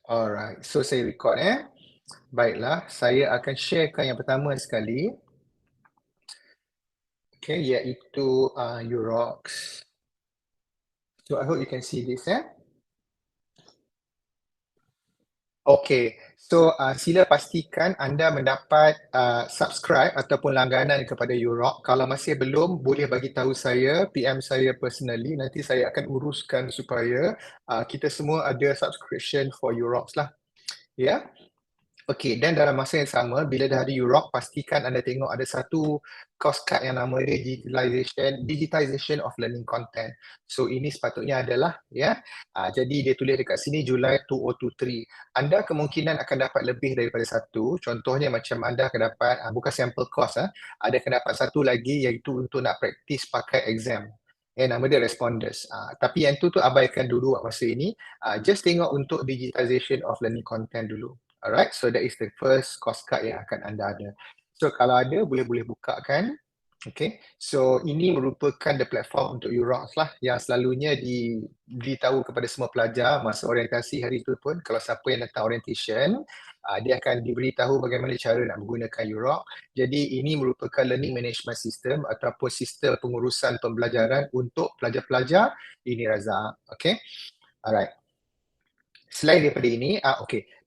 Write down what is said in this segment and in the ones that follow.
Alright, so saya record Baiklah, saya akan sharekan yang pertama sekali. Okay, iaitu Urox. So I hope you can see this Okay, so sila pastikan anda mendapat subscribe ataupun langganan kepada Urox. Kalau masih belum, boleh bagi tahu saya, PM saya personally, nanti saya akan uruskan supaya kita semua ada subscription for Urox lah. Ya. Okey, dan dalam masa yang sama, bila dah ada Urox, pastikan anda tengok ada satu course card yang nama dia Digitisation of Learning Content. So ini sepatutnya adalah jadi dia tulis dekat sini Julai 2023. Anda kemungkinan akan dapat lebih daripada satu. Contohnya macam anda akan dapat bukan sampel course ada akan dapat satu lagi iaitu untuk nak praktis pakai exam. Nama dia responders. Tapi yang tu abaikan dulu masa ini. Just tengok untuk Digitisation of Learning Content dulu. Alright, so that is the first course card yang akan anda ada. So kalau ada, boleh buka kan. Okay, so ini merupakan the platform untuk Urox lah yang selalunya ditahu kepada semua pelajar masa orientasi hari itu pun. Kalau siapa yang datang orientation, dia akan diberitahu bagaimana cara nak menggunakan Urox. Jadi ini merupakan learning management system ataupun sistem pengurusan pembelajaran untuk pelajar-pelajar ini Raza. Okay, alright. Selain daripada ini,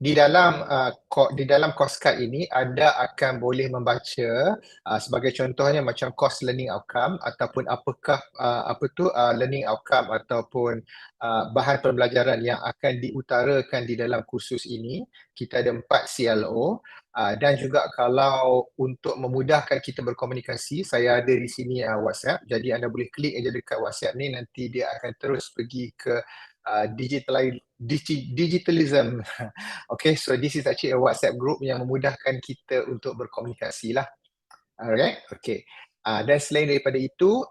di dalam course card ini anda akan boleh membaca sebagai contohnya macam course learning outcome ataupun apakah learning outcome ataupun bahan pembelajaran yang akan diutarakan di dalam kursus ini. Kita ada 4 CLO dan juga kalau untuk memudahkan kita berkomunikasi, saya ada di sini WhatsApp. Jadi anda boleh klik aja dekat WhatsApp ni, nanti dia akan terus pergi ke digitalism. Okay, so this is actually a WhatsApp group yang memudahkan kita untuk berkomunikasi lah. Alright, okay. Dan selain daripada itu,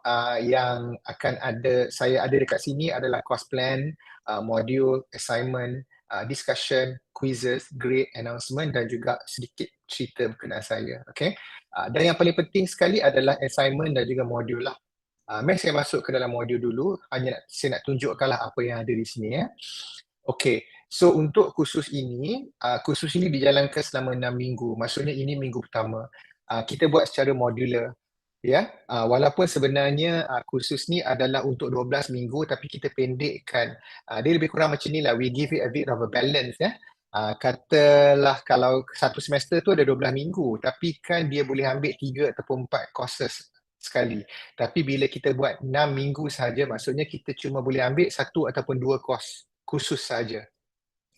yang akan saya ada dekat sini adalah course plan, module, assignment, discussion, quizzes, grade, announcement dan juga sedikit cerita berkenaan saya. Okay. Dan yang paling penting sekali adalah assignment dan juga modul lah. Mari saya masuk ke dalam modul dulu, saya nak tunjukkanlah apa yang ada di sini Okay, so untuk kursus ini dijalankan selama 6 minggu, maksudnya ini minggu pertama. Kita buat secara modular. Walaupun sebenarnya kursus ni adalah untuk 12 minggu tapi kita pendekkan. Dia lebih kurang macam ni lah, we give it a bit of a balance katalah kalau satu semester tu ada 12 minggu tapi kan dia boleh ambil 3 ataupun 4 courses sekali. Tapi bila kita buat 6 minggu saja, maksudnya kita cuma boleh ambil 1 ataupun 2 kursus saja.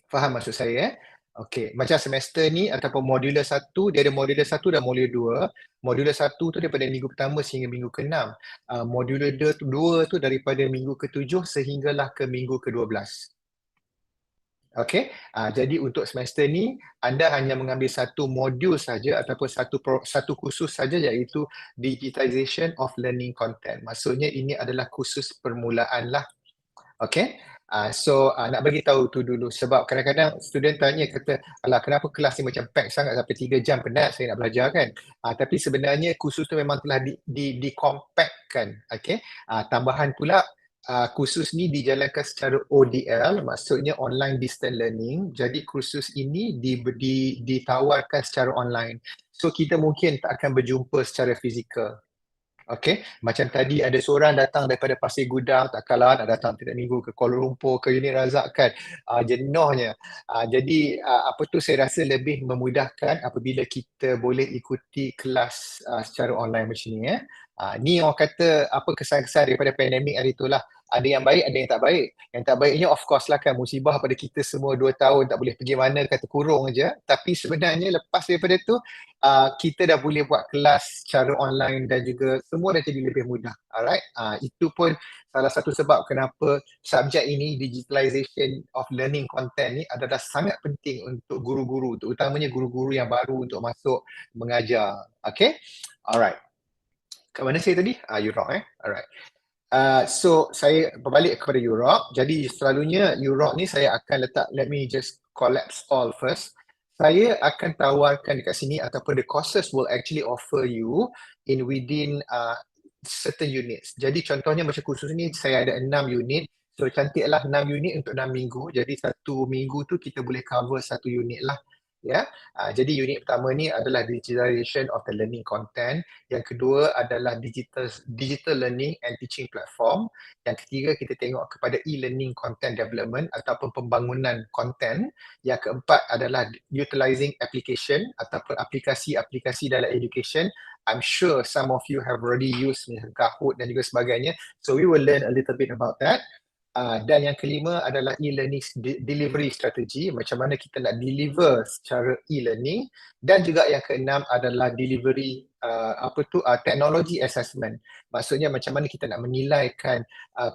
Faham maksud saya Okey, macam semester ni ataupun modular 1, dia ada modular 1 dan modular 2. Modular 1 tu daripada minggu pertama sehingga minggu ke-6. Modular 2 tu daripada minggu ke-7 sehinggalah ke minggu ke-12. Okey, jadi untuk semester ni anda hanya mengambil satu modul saja ataupun satu kursus saja iaitu Digitisation of Learning Content. Maksudnya ini adalah kursus permulaan lah. Okey. So nak bagi tahu tu dulu sebab kadang-kadang student tanya kata, alah kenapa kelas ni macam pack sangat sampai 3 jam, penat saya nak belajar kan. Tapi sebenarnya kursus tu memang telah di-compactkan. Okey. Tambahan pula kursus ni dijalankan secara ODL, maksudnya online distance learning. Jadi kursus ini ditawarkan secara online. So kita mungkin tak akan berjumpa secara fizikal. Okay, macam tadi ada seorang datang daripada Pasir Gudang, takkanlah nak datang tiap minggu ke Kuala Lumpur ke Uni Razak kan, jenuhnya. Jadi apa tu saya rasa lebih memudahkan apabila kita boleh ikuti kelas secara online macam ni Ni orang kata apa kesan-kesan daripada pandemik hari itulah. Ada yang baik, ada yang tak baik. Yang tak baiknya of course lah kan musibah pada kita semua 2 tahun tak boleh pergi mana, kata kurung aja. Tapi sebenarnya lepas daripada tu kita dah boleh buat kelas secara online dan juga semua dah jadi lebih mudah. Alright, itu pun salah satu sebab kenapa subjek ini Digitalisation of Learning Content ni adalah sangat penting untuk guru-guru, terutamanya guru-guru yang baru untuk masuk mengajar. Okay, alright. Kat mana saya tadi? Urox alright. So saya berbalik kepada Urox. Jadi selalunya Urox ni saya akan letak, let me just collapse all first. Saya akan tawarkan dekat sini ataupun the courses will actually offer you within certain units. Jadi contohnya macam kursus ni saya ada 6 unit. So cantiklah 6 unit untuk 6 minggu. Jadi satu minggu tu kita boleh cover satu unit lah. Ya. Jadi unit pertama ni adalah digitization of the learning content. Yang kedua adalah digital learning and teaching platform. Yang ketiga kita tengok kepada e-learning content development ataupun pembangunan content. Yang keempat adalah utilizing application ataupun aplikasi-aplikasi dalam education. I'm sure some of you have already used Kahoot dan juga sebagainya. So we will learn a little bit about that. Dan yang kelima adalah e-learning delivery strategy, macam mana kita nak deliver secara e-learning. Dan juga yang keenam adalah delivery technology assessment. Maksudnya macam mana kita nak menilaikan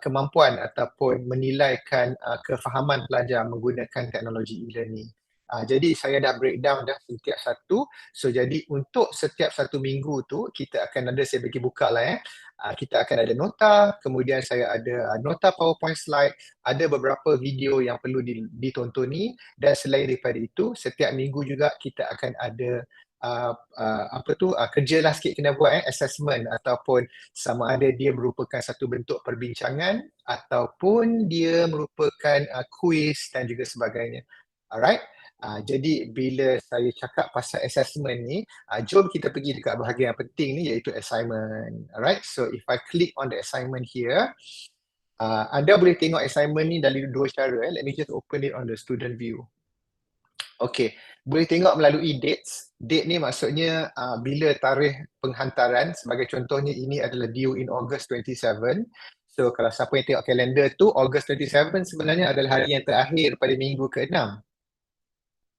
kemampuan ataupun menilaikan kefahaman pelajar menggunakan teknologi e-learning. Jadi saya dah breakdown dah setiap satu. So jadi untuk setiap satu minggu tu kita akan ada, saya bagi buka lah kita akan ada nota, kemudian saya ada nota PowerPoint slide, ada beberapa video yang perlu ditontoni, dan selain daripada itu setiap minggu juga kita akan ada kerja lah sikit kena buat assessment, ataupun sama ada dia merupakan satu bentuk perbincangan ataupun dia merupakan quiz dan juga sebagainya. Alright. Jadi bila saya cakap pasal assessment ni, jom kita pergi dekat bahagian yang penting ni, iaitu assignment. Alright, so if I click on the assignment here, anda boleh tengok assignment ni dari dua cara. Let me just open it on the student view. Okay, boleh tengok melalui dates. Date ni maksudnya bila tarikh penghantaran. Sebagai contohnya ini adalah due in August 27. So kalau siapa yang tengok kalender tu, August 27 sebenarnya adalah hari yang terakhir pada minggu ke-6.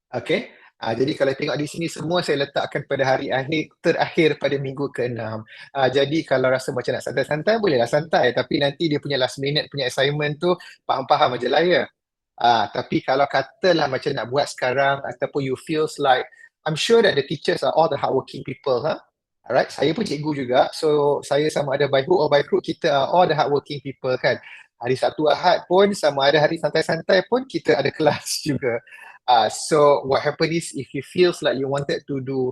Okay, jadi kalau tengok di sini semua saya letakkan pada hari terakhir pada minggu ke-6. Jadi kalau rasa macam nak santai-santai, bolehlah santai. Tapi nanti dia punya last minute punya assignment tu, faham-faham aja lah ya. Tapi kalau katalah macam nak buat sekarang, ataupun you feels like, I'm sure that the teachers are all the hardworking people. Alright, saya pun cikgu juga. So saya sama ada by hook or by crook, kita are all the hardworking people kan. Hari Sabtu Ahad pun, sama ada hari santai-santai pun, kita ada kelas juga. So what happen is, if you feels like you wanted to do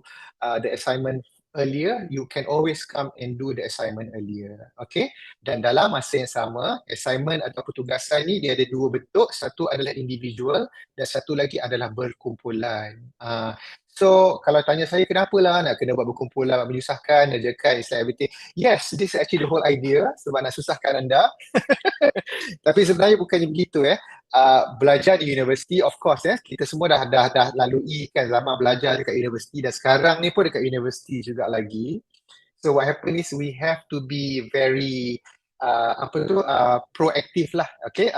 the assignment earlier, you can always come and do the assignment earlier. Okay, dan dalam masa yang sama, assignment atau petugasan ni dia ada dua bentuk. Satu adalah individual dan satu lagi adalah berkumpulan. So kalau tanya saya, kenapa lah nak kena buat berkumpulan, menyusahkan, ajakan, it's like everything. Yes, this is actually the whole idea, sebab nak susahkan anda. Tapi sebenarnya bukannya begitu belajar di universiti, of course kita semua dah lalui kan zaman belajar dekat universiti, dan sekarang ni pun dekat universiti juga lagi. So what happen is we have to be very proaktif lah, okay,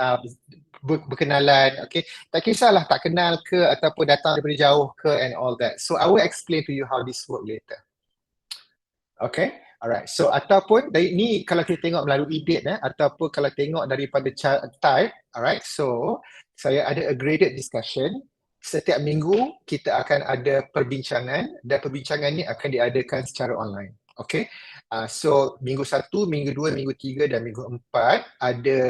berkenalan, okay, tak kisahlah tak kenal ke ataupun datang daripada jauh ke and all that. So I will explain to you how this work later. Okay, alright. So ataupun dari ni kalau kita tengok melalui date ataupun kalau tengok daripada type, alright. So saya ada a graded discussion. Setiap minggu kita akan ada perbincangan, dan perbincangan ni akan diadakan secara online. Okay. So minggu 1, minggu 2, minggu 3 dan minggu 4 ada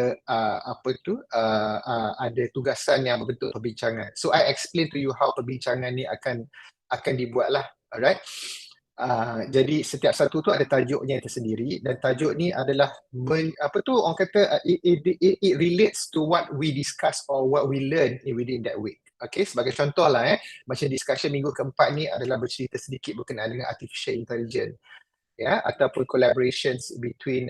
ada tugasan yang berbentuk perbincangan. So I explain to you how perbincangan ni akan dibuat lah. Alright. Jadi setiap satu tu ada tajuknya tersendiri, dan tajuk ni adalah orang kata it relates to what we discuss or what we learn within that week. Okay, sebagai contoh lah macam discussion minggu keempat ni adalah bercerita sedikit berkenaan dengan artificial intelligence, ataupun collaborations between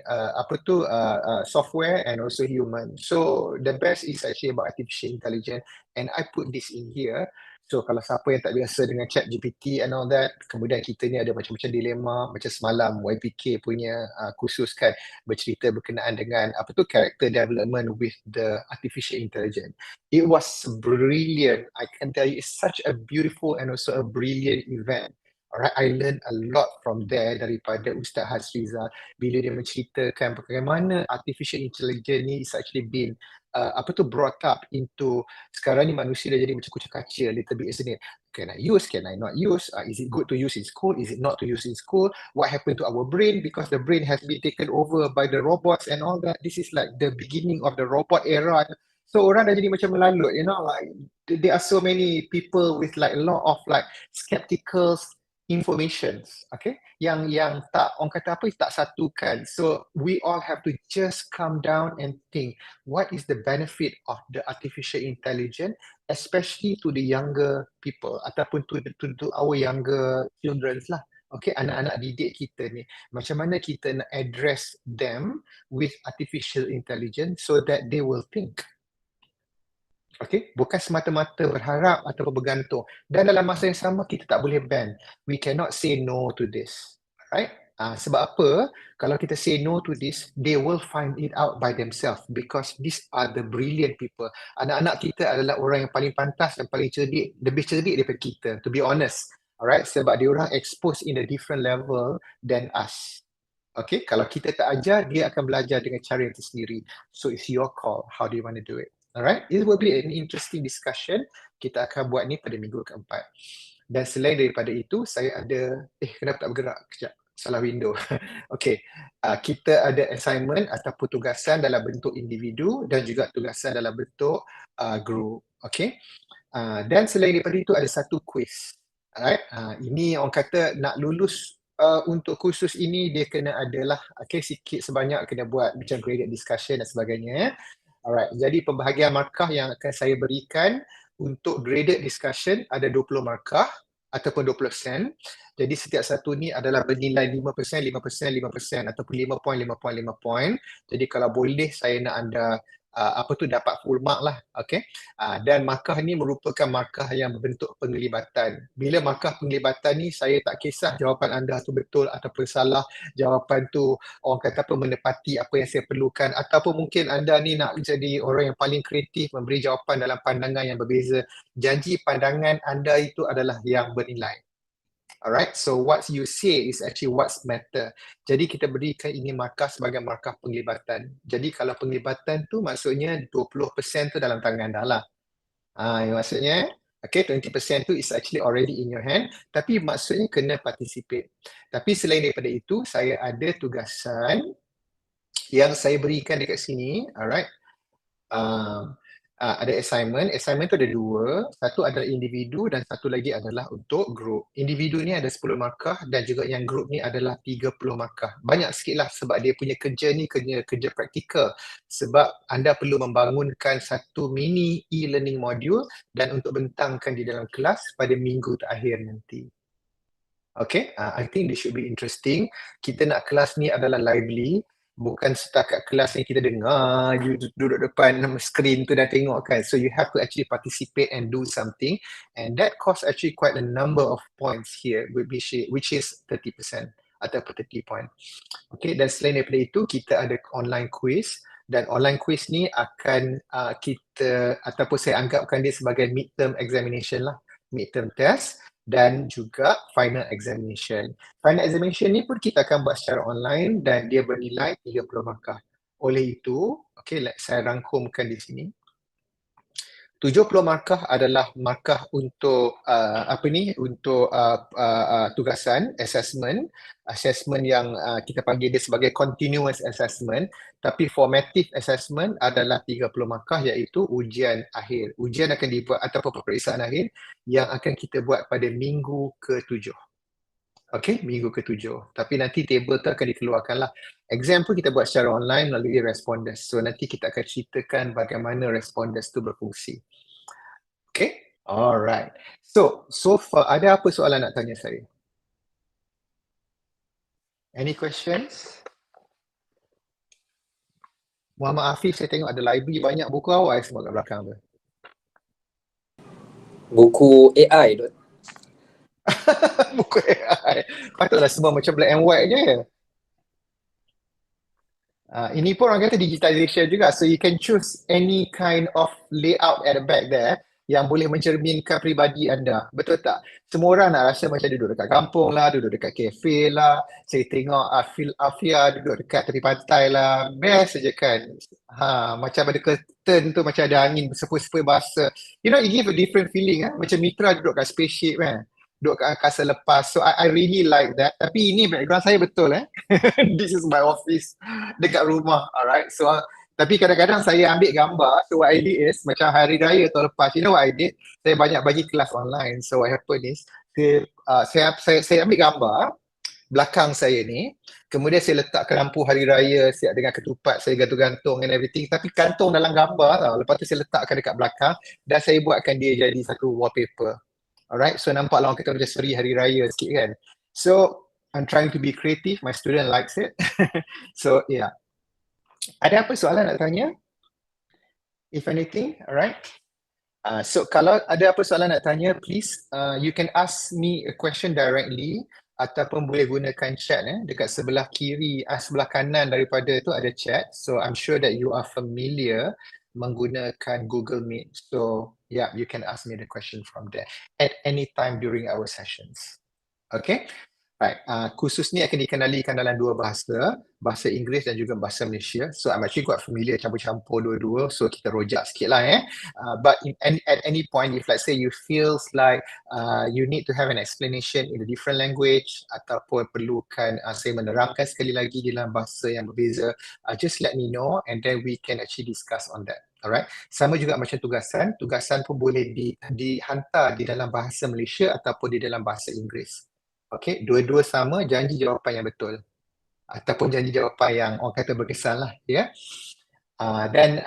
software and also human. So the best is actually about artificial intelligence, and I put this in here. So kalau siapa yang tak biasa dengan chat GPT and all that, kemudian kita ni ada macam-macam dilema, macam semalam YPK punya khusus kan, bercerita berkenaan dengan character development with the artificial intelligence. It was brilliant. I can tell you, it's such a beautiful and also a brilliant event. Alright, I learned a lot from there daripada Ustaz Hasriza bila dia menceritakan bagaimana artificial intelligence ni is actually been brought up into, sekarang ni manusia dah jadi macam kucing kaca, little bit, isn't it? Can I use, can I not use? Is it good to use in school? Is it not to use in school? What happened to our brain because the brain has been taken over by the robots and all that? This is like the beginning of the robot era. So orang dah jadi macam melalut, like there are so many people with like a lot of like skepticals informations, okay, yang tak, orang kata apa, tak satukan. So we all have to just come down and think what is the benefit of the artificial intelligence, especially to the younger people ataupun to our younger children lah. Okay, anak-anak didik kita ni, macam mana kita nak address them with artificial intelligence so that they will think. Okay, bukan semata-mata berharap atau bergantung. Dan dalam masa yang sama, kita tak boleh ban. We cannot say no to this. Right? Sebab apa? Kalau kita say no to this, they will find it out by themselves because these are the brilliant people. Anak-anak kita adalah orang yang paling pantas dan paling cerdik, lebih cerdik daripada kita, to be honest. Alright, sebab dia orang exposed in a different level than us. Okay, kalau kita tak ajar, dia akan belajar dengan cara yang tersendiri. So it's your call, how do you want to do it? Alright, it will be an interesting discussion. Kita akan buat ni pada minggu keempat. Dan selain daripada itu, saya ada, kenapa tak bergerak? Kejap, salah window. Okay, kita ada assignment ataupun tugasan dalam bentuk individu dan juga tugasan dalam bentuk group. Okay, dan selain daripada itu ada satu quiz. Alright, ini orang kata nak lulus untuk kursus ini dia kena adalah, okay, sikit sebanyak kena buat macam graded discussion dan sebagainya. Alright, jadi pembahagian markah yang akan saya berikan untuk graded discussion ada 20 markah ataupun 20%. Jadi setiap satu ni adalah bernilai 5%, 5%, 5% ataupun 5 poin, 5 poin, 5 poin. Jadi kalau boleh saya nak anda dapat full mark lah, okay. Dan markah ni merupakan markah yang berbentuk penglibatan. Bila markah penglibatan ni, saya tak kisah jawapan anda tu betul ataupun salah, jawapan tu orang kata apa, menepati apa yang saya perlukan, ataupun mungkin anda ni nak jadi orang yang paling kreatif, memberi jawapan dalam pandangan yang berbeza. Janji pandangan anda itu adalah yang bernilai. Alright, so what you say is actually what's matter. Jadi kita berikan ini markah sebagai markah penglibatan. Jadi kalau penglibatan tu maksudnya 20% tu dalam tangan dah lah. Maksudnya, okay, 20% tu is actually already in your hand. Tapi maksudnya kena participate. Tapi selain daripada itu, saya ada tugasan yang saya berikan dekat sini. Alright. Ada assignment tu ada dua, satu adalah individu dan satu lagi adalah untuk group. Individu ni ada 10 markah dan juga yang group ni adalah 30 markah. Banyak sikit lah sebab dia punya kerja ni kerja praktikal. Sebab anda perlu membangunkan satu mini e-learning module dan untuk bentangkan di dalam kelas pada minggu terakhir nanti. Okay, I think this should be interesting. Kita nak kelas ni adalah lively. Bukan setakat kelas yang kita dengar, you duduk depan skrin tu dan tengok kan. So you have to actually participate and do something. And that costs actually quite a number of points here, which is 30% ataupun 30 point. Okay, dan selain daripada itu, kita ada online quiz. Dan online quiz ni akan kita, ataupun saya anggapkan dia sebagai midterm examination lah. Midterm test. Dan juga final examination. Final examination ni pun kita akan buat secara online dan dia bernilai 30 markah. Oleh itu, okay, saya rangkumkan di sini. 70 markah adalah markah untuk untuk tugasan, assessment yang kita panggil dia sebagai continuous assessment, tapi formative assessment adalah 30 markah iaitu ujian akhir. Ujian akan dibuat ataupun peperiksaan akhir yang akan kita buat pada minggu ke-7. Okay, minggu ke-7. Tapi nanti table tu akan dikeluarkan lah. Exam pun kita buat secara online melalui responders. So nanti kita akan ceritakan bagaimana responders tu berfungsi. Okay, alright. So far ada apa soalan nak tanya saya? Any questions? Muhammad Afif, saya tengok ada library banyak buku awal semua kat belakang tu. Buku AI tu. Buku AI. Patutlah semua macam black and white je. Ini pun orang kata digitisation juga. So you can choose any kind of layout at the back there yang boleh mencerminkan peribadi anda. Betul tak? Semua orang nak rasa macam duduk dekat kampung lah, duduk dekat kafe lah. Saya tengok Afia duduk dekat tepi pantai lah. Best saja kan? Macam ada curtain tu, macam ada angin sepoi-sepoi basah. You know, it give a different feeling. Macam Mitra duduk kat spaceship kan? Duduk kat angkasa lepas. So I really like that. Tapi ini background saya betul This is my office dekat rumah. Alright. So tapi kadang-kadang saya ambil gambar. So what I did is macam hari raya tahun lepas, you know what I did? Saya banyak bagi kelas online. So what happened is saya saya ambil gambar belakang saya ni, kemudian saya letakkan lampu hari raya siap dengan ketupat, saya gantung-gantung and everything, tapi gantung dalam gambar tau. Lepas tu saya letakkan dekat belakang dan saya buatkan dia jadi satu wallpaper. Alright, so nampak lah orang kata macam seri hari raya sikit kan. So I'm trying to be creative, my student likes it. So yeah. Ada apa soalan nak tanya? If anything, alright. So kalau ada apa soalan nak tanya, please you can ask me a question directly ataupun boleh gunakan chat dekat sebelah kiri, sebelah kanan daripada tu ada chat. So I'm sure that you are familiar menggunakan Google Meet. So yeah, you can ask me the question from there at any time during our sessions. Okay. Right. Kursus ni akan dikenalikan dalam dua bahasa, bahasa Inggeris dan juga bahasa Malaysia. So I'm actually quite familiar campur-campur dua-dua. So kita rojak sikit lah But at any point, if let's say you feels like you need to have an explanation in a different language ataupun perlukan saya menerangkan sekali lagi dalam bahasa yang berbeza, just let me know and then we can actually discuss on that. Alright. Sama juga macam tugasan. Tugasan pun boleh dihantar di dalam bahasa Malaysia ataupun di dalam bahasa Inggeris. Okay, dua-dua sama, janji jawapan yang betul ataupun janji jawapan yang orang kata berkesan lah dan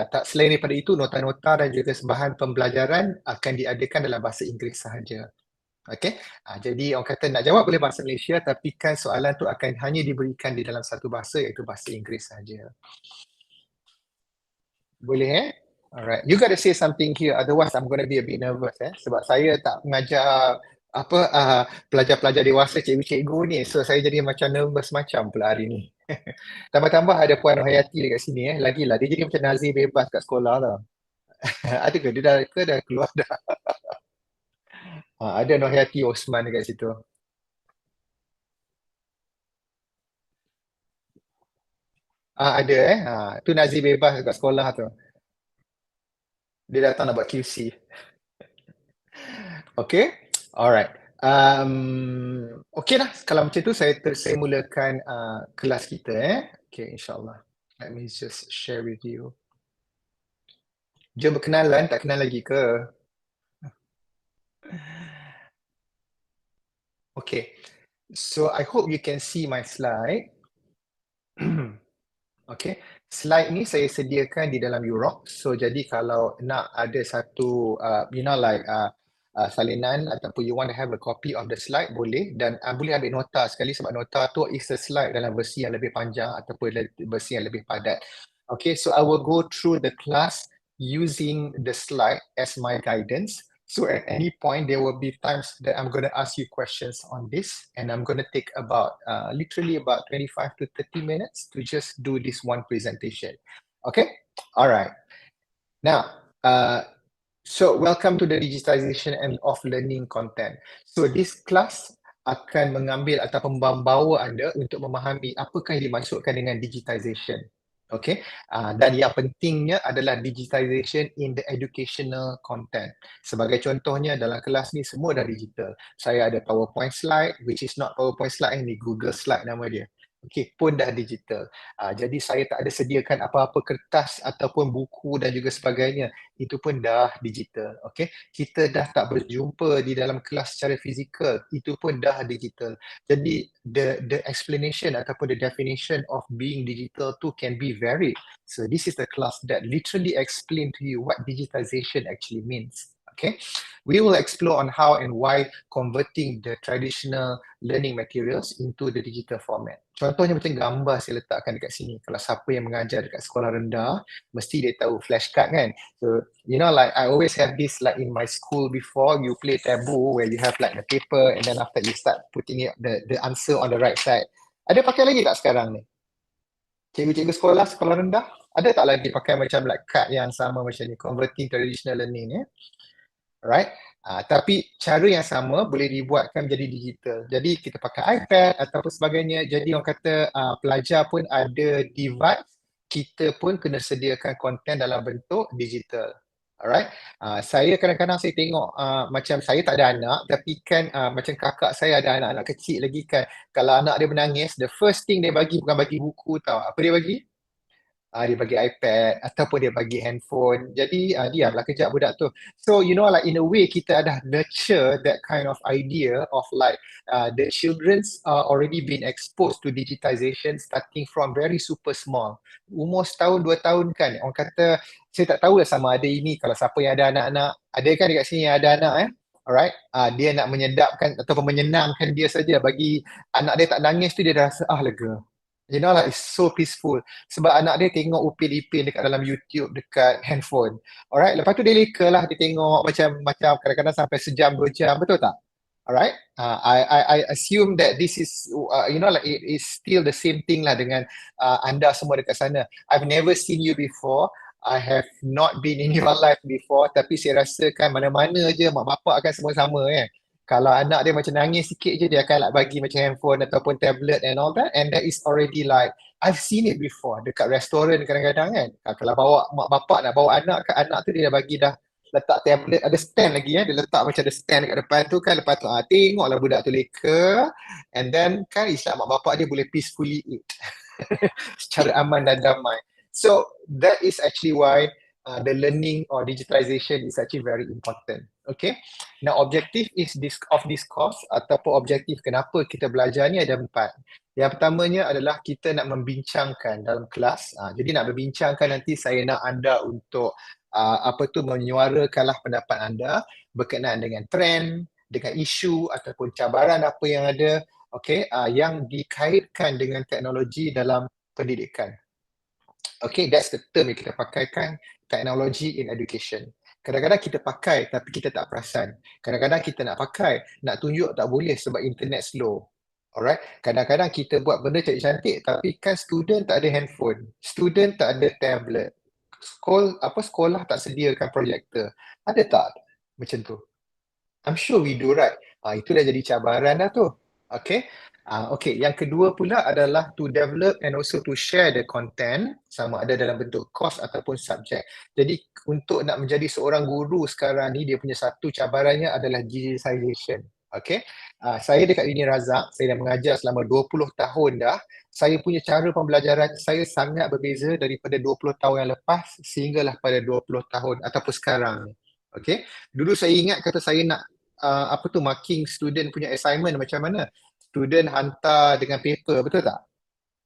tak selain daripada itu, nota-nota dan juga bahan pembelajaran akan diadakan dalam bahasa Inggeris sahaja. Okay, jadi orang kata nak jawab boleh bahasa Malaysia, tapi kan soalan tu akan hanya diberikan di dalam satu bahasa, iaitu bahasa Inggeris sahaja. Boleh Alright, you gotta say something here, otherwise I'm gonna be a bit nervous sebab saya tak mengajar pelajar-pelajar dewasa, cikgu-cikgu ni, so saya jadi macam nervous macam pula hari ni. Tambah-tambah ada Puan Hayati dekat sini lagilah dia jadi macam nazir bebas kat sekolah tau. Ada ke? Dia dah keluar dah? Ada Nur Hayati Osman dekat situ. Ada tu nazir bebas kat sekolah tu. Dia datang nak buat QC. Okay, alright. Okay lah, kalau macam tu saya mulakan kelas kita Okay, insyaAllah. Let me just share with you. Jom berkenalan, tak kenal lagi ke? Okay, so I hope you can see my slide. Okay, slide ni saya sediakan di dalam Europe. So jadi kalau nak ada satu, salinan ataupun you want to have a copy of the slide, boleh. Dan boleh ambil nota sekali sebab nota tu is a slide dalam versi yang lebih panjang ataupun versi yang lebih padat. Okay, so I will go through the class using the slide as my guidance. So at any point, there will be times that I'm going to ask you questions on this, and I'm going to take about, literally about 25 to 30 minutes to just do this one presentation. Okay, all right. Now, so welcome to the digitization and of learning content. So this class akan mengambil ataupun membawa anda untuk memahami apakah yang dimaksudkan dengan digitization. Okay, dan yang pentingnya adalah digitization in the educational content. Sebagai contohnya dalam kelas ni semua dah digital. Saya ada PowerPoint slide, which is not PowerPoint slide ini, Google slide nama dia. Okay, pun dah digital. Jadi saya tak ada sediakan apa-apa kertas ataupun buku dan juga sebagainya. Itu pun dah digital. Okay, kita dah tak berjumpa di dalam kelas secara fizikal. Itu pun dah digital. Jadi the explanation ataupun the definition of being digital tu can be varied. So this is the class that literally explain to you what digitization actually means. Okay, we will explore on how and why converting the traditional learning materials into the digital format. Contohnya macam gambar saya letakkan dekat sini. Kalau siapa yang mengajar dekat sekolah rendah, mesti dia tahu flashcard kan. So, you know, like I always have this like in my school before, you play taboo where you have like the paper and then after you start putting it, the answer on the right side. Ada pakai lagi tak sekarang ni? Cikgu-cikgu sekolah rendah, ada tak lagi pakai macam like card yang sama macam ni, converting traditional learning Right? Tapi cara yang sama boleh dibuatkan menjadi digital. Jadi kita pakai iPad ataupun sebagainya. Jadi orang kata pelajar pun ada device, kita pun kena sediakan konten dalam bentuk digital. Alright? Saya kadang-kadang saya tengok macam saya tak ada anak, tapi kan macam kakak saya ada anak-anak kecil lagi kan. Kalau anak dia menangis, the first thing dia bagi bukan bagi buku tau. Apa dia bagi? dia bagi iPad ataupun dia bagi handphone. Jadi diamlah kejap budak tu. So like in a way kita dah nurture that kind of idea of like the children's already been exposed to digitization starting from very super small. Umur setahun, 2 tahun kan. Orang kata, saya tak tahu lah sama ada ini kalau siapa yang ada anak-anak. Ada kan dekat sini yang ada anak Alright, dia nak menyedapkan ataupun menyenangkan dia saja. Bagi anak dia tak nangis tu dia dah rasa lega. Like it's so peaceful. Sebab anak dia tengok upin-ipin dekat dalam YouTube, dekat handphone. Alright, lepas tu dia leka lah, dia tengok macam kadang-kadang sampai sejam, 2 jam, betul tak? Alright, I assume that this is, like it is still the same thing lah dengan anda semua dekat sana. I've never seen you before. I have not been in your life before, tapi saya rasa kan mana-mana je mak bapak akan semua sama kan. Kalau anak dia macam nangis sikit je, dia akan like bagi macam handphone ataupun tablet and all that, and that is already like, I've seen it before dekat restoran kadang-kadang kan. Kalau bawa mak bapak nak bawa anak ke, anak tu dia dah bagi dah letak tablet, ada stand lagi dia letak macam ada stand dekat depan tu kan, lepas tu tengoklah budak tu leka, and then kan isyak mak bapak dia boleh peacefully eat secara aman dan damai. So that is actually why the learning or digitalization is actually very important. Okay. Now objective is of this course ataupun objektif kenapa kita belajar ni ada 4. Yang pertamanya adalah kita nak membincangkan dalam kelas. Jadi nak berbincangkan nanti saya nak anda untuk menyuarakanlah pendapat anda berkenaan dengan trend, dengan isu ataupun cabaran apa yang ada, yang dikaitkan dengan teknologi dalam pendidikan. Okay, that's the term yang kita pakaikan, technology in education. Kadang-kadang kita pakai tapi kita tak perasan. Kadang-kadang kita nak pakai, nak tunjuk tak boleh sebab internet slow. Alright, kadang-kadang kita buat benda cantik-cantik tapi kan student tak ada handphone, student tak ada tablet. Sekolah tak sediakan projektor. Ada tak macam tu? I'm sure we do, right? Itu dah jadi cabaran dah tu. Okay. Okay, yang kedua pula adalah to develop and also to share the content, sama ada dalam bentuk course ataupun subjek. Jadi untuk nak menjadi seorang guru sekarang ni, dia punya satu cabarannya adalah digitisation. Okay, saya dekat Uni Razak, saya dah mengajar selama 20 tahun dah. Saya punya cara pembelajaran saya sangat berbeza daripada 20 tahun yang lepas sehinggalah pada 20 tahun ataupun sekarang ni. Okay, dulu saya ingat kata saya nak marking student punya assignment macam mana? Student hantar dengan paper, betul tak?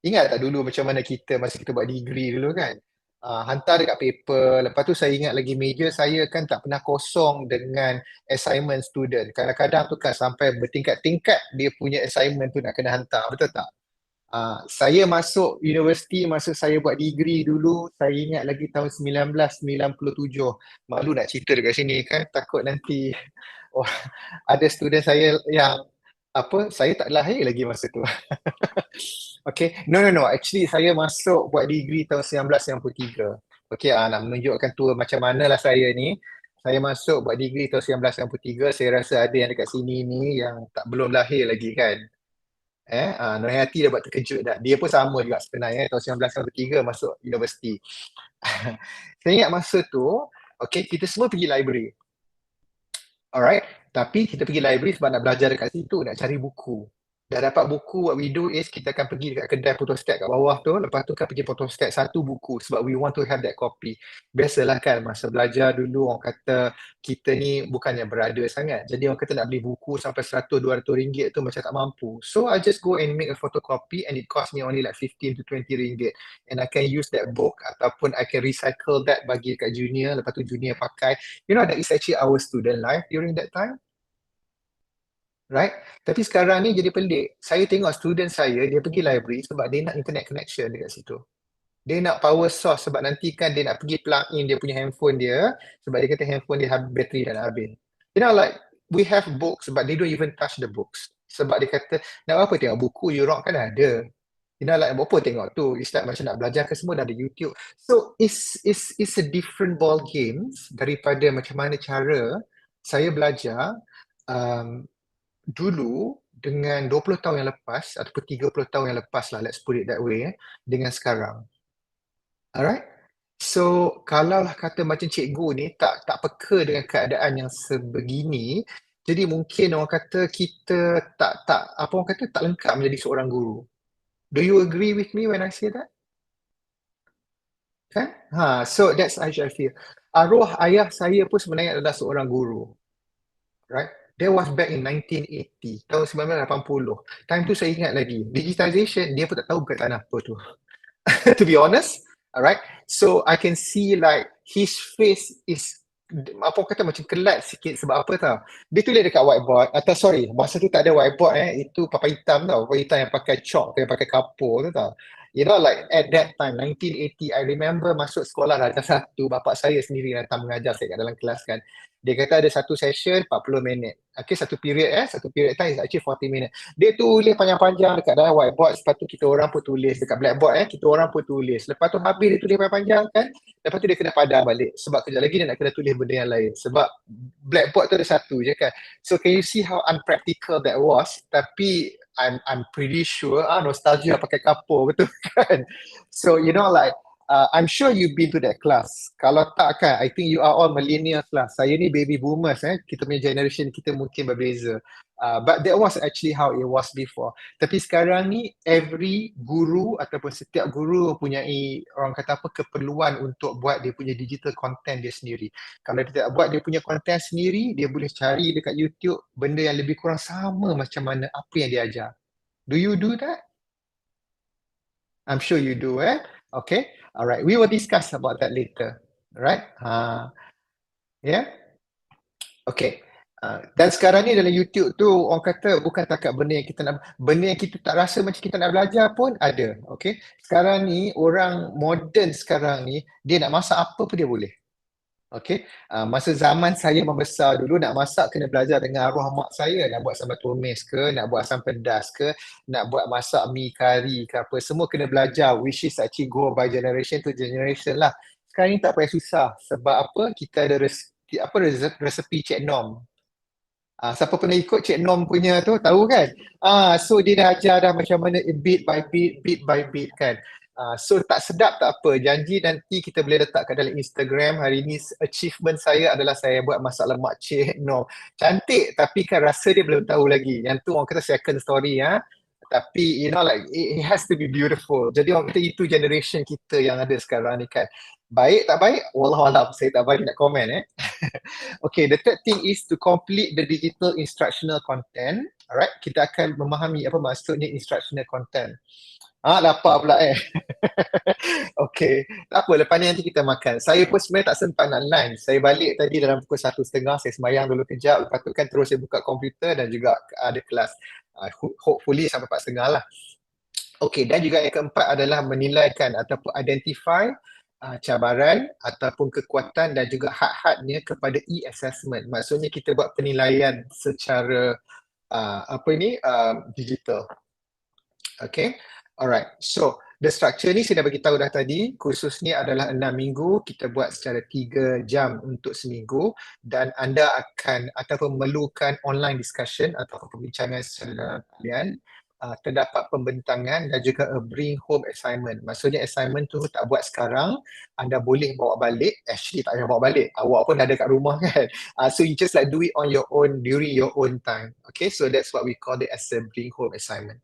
Ingat tak dulu macam mana kita masa kita buat degree dulu kan? Hantar dekat paper, lepas tu saya ingat lagi meja saya kan tak pernah kosong dengan assignment student. Kadang-kadang tu kan sampai bertingkat-tingkat dia punya assignment tu nak kena hantar, betul tak? Saya masuk universiti masa saya buat degree dulu, saya ingat lagi tahun 1997. Malu nak cerita dekat sini kan, takut nanti ada student saya yang saya tak lahir lagi masa tu. Okay, no. Actually saya masuk buat degree tahun 1993. Okay, nak menunjukkan tu macam mana lah saya ni. Saya masuk buat degree tahun 1993. Saya rasa ada yang dekat sini ni yang belum lahir lagi kan. Nurhayati dah buat terkejut dah. Dia pun sama juga sebenarnya. Tahun 1993 masuk universiti. Saya ingat masa tu, okay, kita semua pergi library. Alright, tapi kita pergi library sebab nak belajar dekat situ, nak cari buku. Dah dapat buku, what we do is kita akan pergi dekat kedai photostat kat bawah tu, lepas tu kan pergi photostat satu buku sebab we want to have that copy. Biasalah kan masa belajar dulu orang kata kita ni bukannya berada sangat. Jadi orang kata nak beli buku sampai 100-200 ringgit tu macam tak mampu. So I just go and make a photocopy and it cost me only like 15 to 20 ringgit. And I can use that book ataupun I can recycle that bagi kat junior, lepas tu junior pakai. That is actually our student life during that time. Right? Tapi sekarang ni jadi pelik. Saya tengok student saya, dia pergi library sebab dia nak internet connection dekat situ. Dia nak power source sebab nanti kan dia nak pergi plug in dia punya handphone dia sebab dia kata handphone dia habis bateri dan habis. Like we have books but they don't even touch the books. Sebab dia kata, nak apa tengok buku, Europe kan ada. Like apa tengok tu, it's like macam nak belajar ke semua dah ada YouTube. So it's a different ball games daripada macam mana cara saya belajar dulu dengan 20 tahun yang lepas ataupun 30 tahun yang lepas lah, let's put it that way, dengan sekarang. Alright? So, kalaulah kata macam cikgu ni tak peka dengan keadaan yang sebegini, jadi mungkin orang kata kita tak lengkap menjadi seorang guru. Do you agree with me when I say that? Kan? So that's how I feel. Arwah ayah saya pun sebenarnya adalah seorang guru. Right? That was back in 1980, tahun 1980. Time tu saya ingat lagi. Digitisation, dia pun tak tahu kat tanah apa tu. To be honest, alright. So I can see like his face is apa orang kata macam kelat sikit sebab apa tau. Dia tulis dekat whiteboard atau sorry, masa tu tak ada whiteboard itu papan hitam tau. Papan hitam yang pakai chalk, yang pakai kapur tu tau. You know like at that time 1980 I remember masuk sekolah darjah 1, bapak saya sendiri datang mengajar saya kat dalam kelas kan. Dia kata ada satu session 40 minit. Okay, satu period satu period time is actually 40 minit. Dia tulis panjang-panjang dekat dalam whiteboard, lepas tu kita orang pun tulis dekat blackboard kita orang pun tulis. Lepas tu habis dia tulis panjang-panjang kan, lepas tu dia kena padam balik sebab kejap lagi dia nak kena tulis benda yang lain sebab blackboard tu ada satu je kan. So can you see how unpractical that was? Tapi I'm pretty sure nostalgia pakai kapur betul kan. So you know like I'm sure you've been to that class. Kalau tak kan, I think you are all millennial class. Saya ni baby boomers kita punya generation kita mungkin berbeza. But that was actually how it was before. Tapi sekarang ni every guru ataupun setiap guru mempunyai orang kata apa keperluan untuk buat dia punya digital content dia sendiri. Kalau dia tak buat dia punya content sendiri, dia boleh cari dekat YouTube benda yang lebih kurang sama macam mana apa yang dia ajar. Do you do that? I'm sure you do, Okay. All right. We will discuss about that later. All right. Yeah. Okay. Dan sekarang ni dalam YouTube tu orang kata bukan takat benda yang kita tak rasa macam kita nak belajar pun ada. Okay. Sekarang ni orang moden sekarang ni dia nak masak apa pun dia boleh. Okay. Masa zaman saya membesar dulu nak masak kena belajar dengan arwah mak saya. Nak buat sambal tumis ke, nak buat asam pedas ke, nak buat masak mi kari ke apa. Semua kena belajar which is actually go by generation to generation lah. Sekarang ni tak payah susah. Sebab apa? Kita ada resepi Cik Nom. Siapa pernah ikut Cik Nom punya tu tahu kan? So dia dah ajar dah macam mana bit by bit, bit by bit kan. So tak sedap tak apa. Janji nanti kita boleh letak kat dalam Instagram. Hari ni achievement saya adalah saya buat masak lemak Cik Nom. Cantik tapi kan rasa dia belum tahu lagi. Yang tu orang kata second story Tapi you know like it has to be beautiful. Jadi orang kata itu generation kita yang ada sekarang ni kan. Baik tak baik? Wallahualam saya tak bagi nak komen Okay, the third thing is to complete the digital instructional content. Alright, kita akan memahami apa maksudnya instructional content. Dapat pula Okay, tak apa, lepas ni nanti kita makan. Saya pun sebenarnya tak sempat nak lunch. Saya balik tadi dalam pukul 1:30, saya sembahyang dulu kejap. Lepas tu kan terus saya buka komputer dan juga ada kelas. Hopefully sampai 4:30 lah. Okay, dan juga yang keempat adalah menilaikan ataupun identify cabaran ataupun kekuatan dan juga had-hadnya kepada e-assessment. Maksudnya kita buat penilaian secara digital. Okay, alright. So the structure ni saya dah bagi tahu dah tadi. Kursus ni adalah 6 minggu. Kita buat secara 3 jam untuk seminggu dan anda akan ataupun memerlukan online discussion atau perbincangan secara talian. Terdapat pembentangan dan juga a bring home assignment. Maksudnya assignment tu tak buat sekarang, anda boleh bawa balik. Actually tak payah bawa balik. Awak pun ada kat rumah kan. So you just like do it on your own during your own time. Okay, so that's what we call it as a bring home assignment.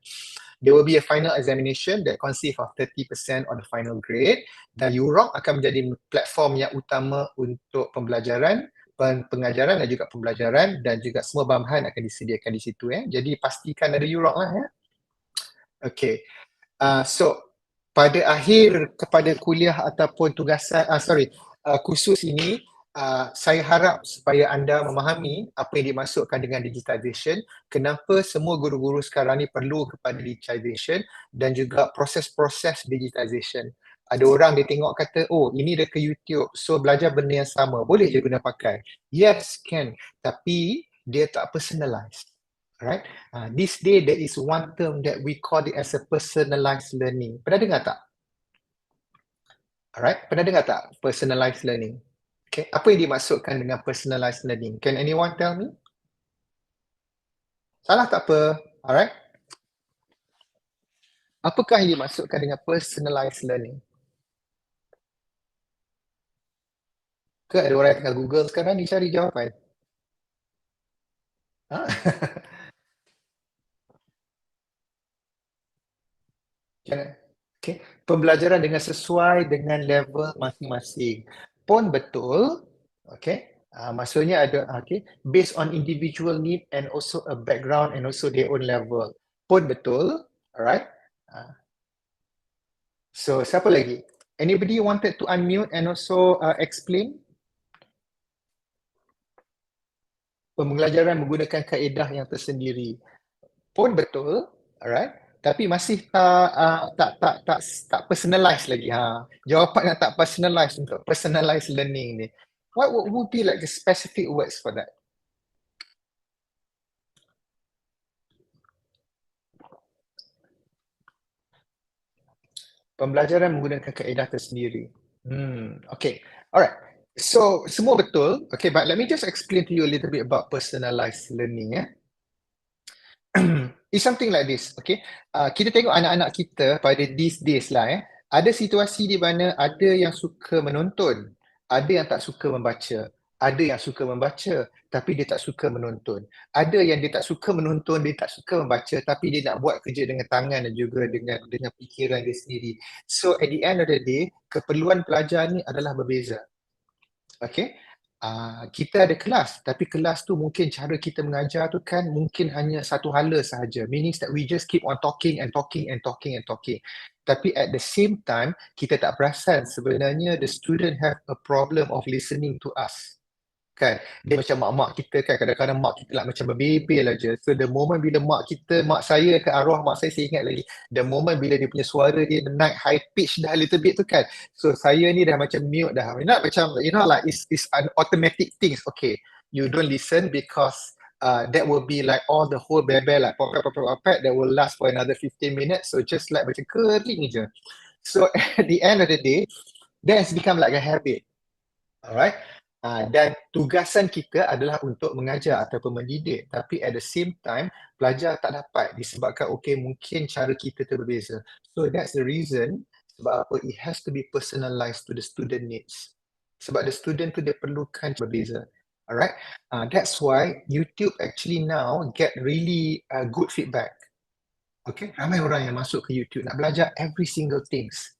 There will be a final examination that consists of 30% on the final grade dan UROC akan menjadi platform yang utama untuk pembelajaran, pengajaran dan juga pembelajaran dan juga semua bahan akan disediakan di situ Jadi pastikan ada UROC lah Okay. So pada akhir kepada kuliah ataupun tugasan kursus ini saya harap supaya anda memahami apa yang dimaksudkan dengan digitisation, kenapa semua guru-guru sekarang ni perlu kepada digitisation dan juga proses-proses digitisation. Ada orang dia tengok kata, oh ini dia ke YouTube, so belajar benda yang sama, boleh je guna pakai. Yes, can. Tapi dia tak personalized. Alright. This day there is one term that we call it as a personalized learning. Pernah dengar tak? Alright. Pernah dengar tak personalized learning? Okay. Apa yang dimaksudkan dengan personalized learning? Can anyone tell me? Salah tak apa. Alright. Apakah yang dimaksudkan dengan personalized learning? Ke ada orang yang tengah Google sekarang ni cari jawapan? Jangan. Okay. pembelajaran dengan sesuai dengan level masing-masing. Pun betul, okay. Maksudnya ada, okay, based on individual need and also a background and also their own level. Pun betul, alright. So siapa lagi? Anybody wanted to unmute and also explain? Pembelajaran menggunakan kaedah yang tersendiri. Pun betul, alright. Tapi masih tak personalized lagi. Jawapan yang tak personalized untuk personalized learning ni. What would be like the specific words for that? Pembelajaran menggunakan kaedah tersendiri. Okay. Alright. So semua betul. Okay, but let me just explain to you a little bit about personalized learning. It's something like this, okay. Kita tengok anak-anak kita pada these days lah. Ada situasi di mana ada yang suka menonton, ada yang tak suka membaca, ada yang suka membaca tapi dia tak suka menonton. Ada yang dia tak suka menonton, dia tak suka membaca tapi dia nak buat kerja dengan tangan dan juga dengan fikiran dia sendiri. So at the end of the day, keperluan pelajar ni adalah berbeza. Okay. Kita ada kelas, tapi kelas tu mungkin cara kita mengajar tu kan mungkin hanya satu hala sahaja. Meaning that we just keep on talking and talking and talking and talking. Tapi at the same time, kita tak perasan sebenarnya the student have a problem of listening to us. Kan, dia macam mak-mak kita kan, kadang-kadang mak kita lah macam berbebel aja. So the moment bila mak saya ke arwah mak saya ingat lagi, the moment bila dia punya suara dia naik high pitch dah little bit tu kan, so saya ni dah macam mute dah, macam like it's an automatic things. Okay, you don't listen because that will be like all the whole bebel like pop that will last for another 15 minutes, so just like macam kering je. So at the end of the day, that has become like a habit. Alright. Dan tugasan kita adalah untuk mengajar ataupun mendidik, tapi at the same time pelajar tak dapat disebabkan okay, mungkin cara kita tu berbeza. So that's the reason sebab apa it has to be personalized to the student needs. Sebab the student tu dia perlukan berbeza. Alright. That's why YouTube actually now get really good feedback. Okay, ramai orang yang masuk ke YouTube nak belajar every single things.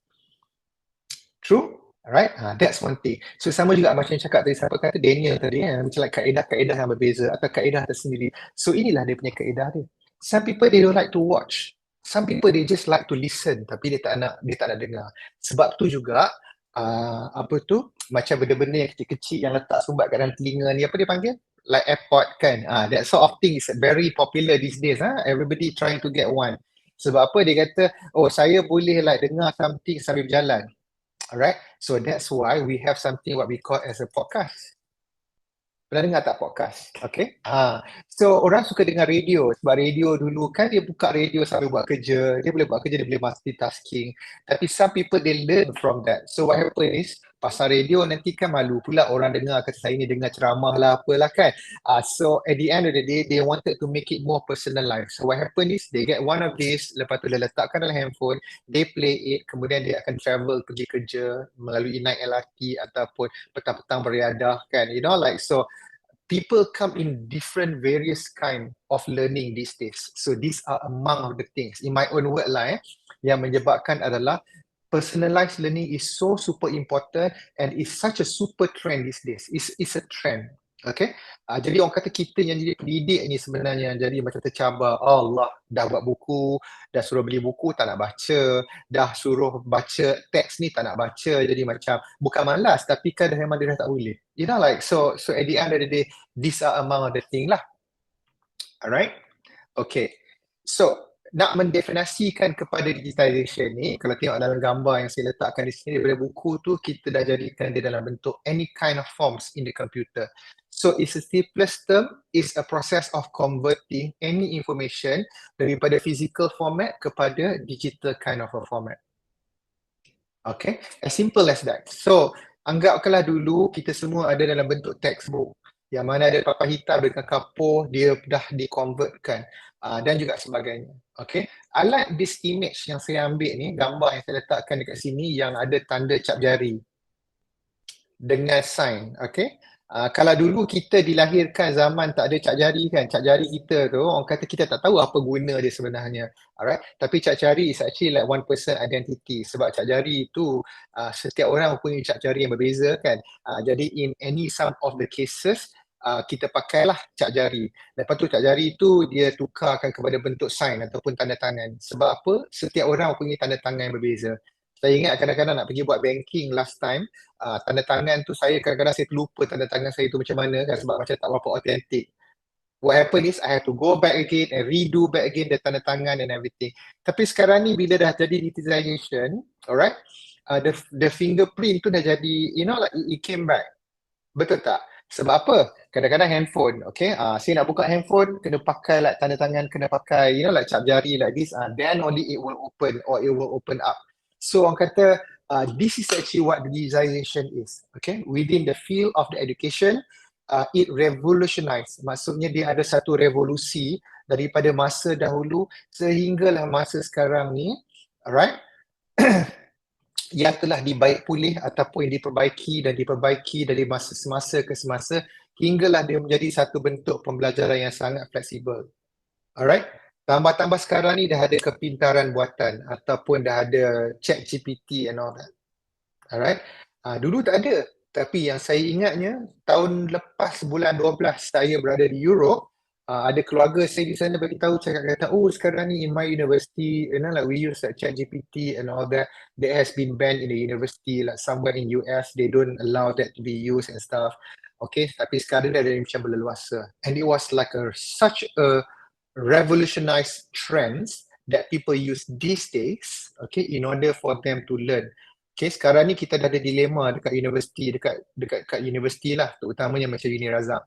True? Alright, that's one thing. So sama juga macam cakap tadi, siapa kata Daniel tadi, macam like kaedah-kaedah yang berbeza atau kaedah tersendiri. So inilah dia punya kaedah dia. Some people they don't like to watch. Some people they just like to listen tapi dia tak nak dengar. Sebab tu juga apa tu, macam benda-benda yang kecil-kecil yang letak sumbat kat dalam telinga ni, apa dia panggil? Like airpod kan. That sort of thing is very popular these days. Everybody trying to get one. Sebab apa dia kata, oh saya boleh like dengar something sambil berjalan. Alright, so that's why we have something what we call as a podcast. Pernah dengar tak podcast? Okay. So orang suka dengar radio sebab radio dulu kan dia buka radio sambil buat kerja. Dia boleh buat kerja, dia boleh multitasking. Tapi some people they learn from that. So what happen is pasal radio nanti kan malu pula orang dengar kata saya ni dengar ceramah lah apalah kan. So at the end of the day they wanted to make it more personalized. So what happen is they get one of these, lepas tu dia letakkan dalam handphone, they play it, kemudian dia akan travel pergi kerja melalui naik LRT ataupun petang-petang beriadah kan. Like so people come in different various kind of learning these days. So these are among of the things, in my own word lah yang menyebabkan adalah personalized learning is so super important and is such a super trend these days. It's a trend. Okay. Jadi orang kata kita yang jadi pendidik ni sebenarnya jadi macam tercabar. Allah, dah buat buku, dah suruh beli buku tak nak baca, dah suruh baca teks ni tak nak baca, jadi macam bukan malas tapi kan memang dia dah tak boleh. Like so at the end of the day, these are among the thing lah. Alright. Okay. So nak mendefinisikan kepada digitisation ni, kalau tengok dalam gambar yang saya letakkan di sini daripada buku tu, kita dah jadikan dia dalam bentuk any kind of forms in the computer. So it's a simplest term, is a process of converting any information daripada physical format kepada digital kind of a format. Okay, as simple as that. So anggapkanlah dulu kita semua ada dalam bentuk textbook yang mana ada papan hitam dengan kapur, dia dah di-convertkan dan juga sebagainya. Okay, I like this image yang saya ambil ni, gambar yang saya letakkan dekat sini yang ada tanda cap jari dengan sign. Okay, Kalau dulu kita dilahirkan zaman tak ada cap jari kan, cap jari kita tu orang kata kita tak tahu apa guna dia sebenarnya. Alright, tapi cap jari is actually like one person identity sebab cap jari itu setiap orang mempunyai cap jari yang berbeza kan. Jadi in any some of the cases kita pakailah cap jari. Lepas tu cap jari itu dia tukarkan kepada bentuk sign ataupun tanda tangan. Sebab apa? Setiap orang mempunyai tanda tangan yang berbeza. Saya ingat kadang-kadang nak pergi buat banking last time, tanda tangan tu saya kadang-kadang saya terlupa tanda tangan saya tu macam mana kan sebab macam tak berapa authentic. What happened is I have to go back again and redo back again the tanda tangan and everything. Tapi sekarang ni bila dah jadi digitization, alright, the fingerprint tu dah jadi, you know, like it came back. Betul tak? Sebab apa? Kadang-kadang handphone, okay? Saya nak buka handphone, kena pakai like tanda tangan, kena pakai, you know, like cap jari like this. Then only it will open or it will open up. So orang kata, this is actually what digitization is, okay? Within the field of the education, it revolutionized. Maksudnya dia ada satu revolusi daripada masa dahulu sehinggalah masa sekarang ni, alright? Yang telah dibaik pulih ataupun diperbaiki dan diperbaiki dari masa semasa ke semasa hinggalah dia menjadi satu bentuk pembelajaran yang sangat fleksibel. Alright? Tambah-tambah sekarang ni dah ada kepintaran buatan ataupun dah ada chat GPT and all that. Alright? Dulu tak ada. Tapi yang saya ingatnya, tahun lepas bulan 12 saya berada di Europe, ada keluarga saya di sana bagi tahu cakap kata, oh sekarang ni in my university, you know, like we use like chat GPT and all that. That has been banned in the university, like somewhere in US, they don't allow that to be used and stuff. Okay, tapi sekarang dah ada macam berleluasa. And it was like such a revolutionized trends that people use these days, okay, in order for them to learn. Okay, sekarang ni kita dah ada dilema dekat universiti, dekat universiti lah, terutamanya macam Uni Razak.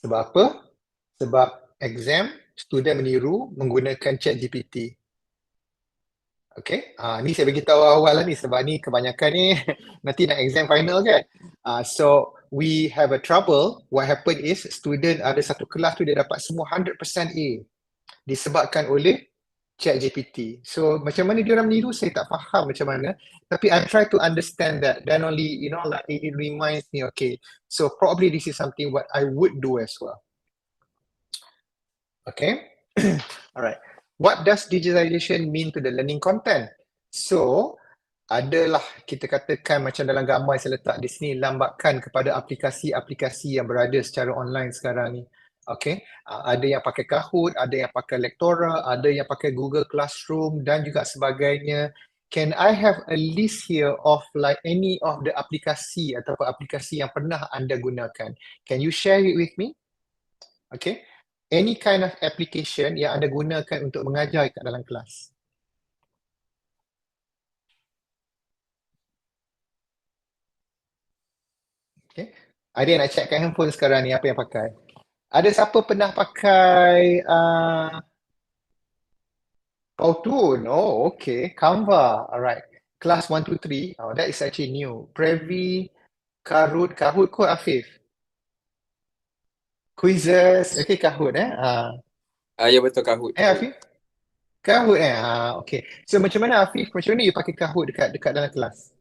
Sebab apa? Sebab exam, student meniru menggunakan chat GPT. Okay, ni saya bagi tahu awal lah ni sebab ni kebanyakan ni nanti nak exam final kan. So we have a trouble. What happened is student ada satu kelas tu dia dapat semua 100% A disebabkan oleh chat GPT. So macam mana dia orang meniru saya tak faham macam mana. Tapi I try to understand that. Then only, you know, like it reminds me, okay, so probably this is something what I would do as well. Okay. Alright. What does digitalization mean to the learning content? So, adalah kita katakan macam dalam gambar yang saya letak di sini, lambakan kepada aplikasi-aplikasi yang berada secara online sekarang ni. Okay. Ada yang pakai Kahoot, ada yang pakai Lectora, ada yang pakai Google Classroom dan juga sebagainya. Can I have a list here of like any of the aplikasi ataupun aplikasi yang pernah anda gunakan? Can you share it with me? Okay. Any kind of application yang anda gunakan untuk mengajar kat dalam kelas. Okay. Ada yang nak check kat handphone sekarang ni apa yang pakai? Ada siapa pernah pakai Powtoon? Oh, okay. Canva. Alright. Class 1, 2, 3. Oh, that is actually new. Previ, Kahoot. Kahoot kot Afif. Quizzes. Okay, Kahoot Ya betul, Kahoot. Afif? Kahoot okay. So macam mana Afif? Macam mana you pakai Kahoot dekat dalam kelas?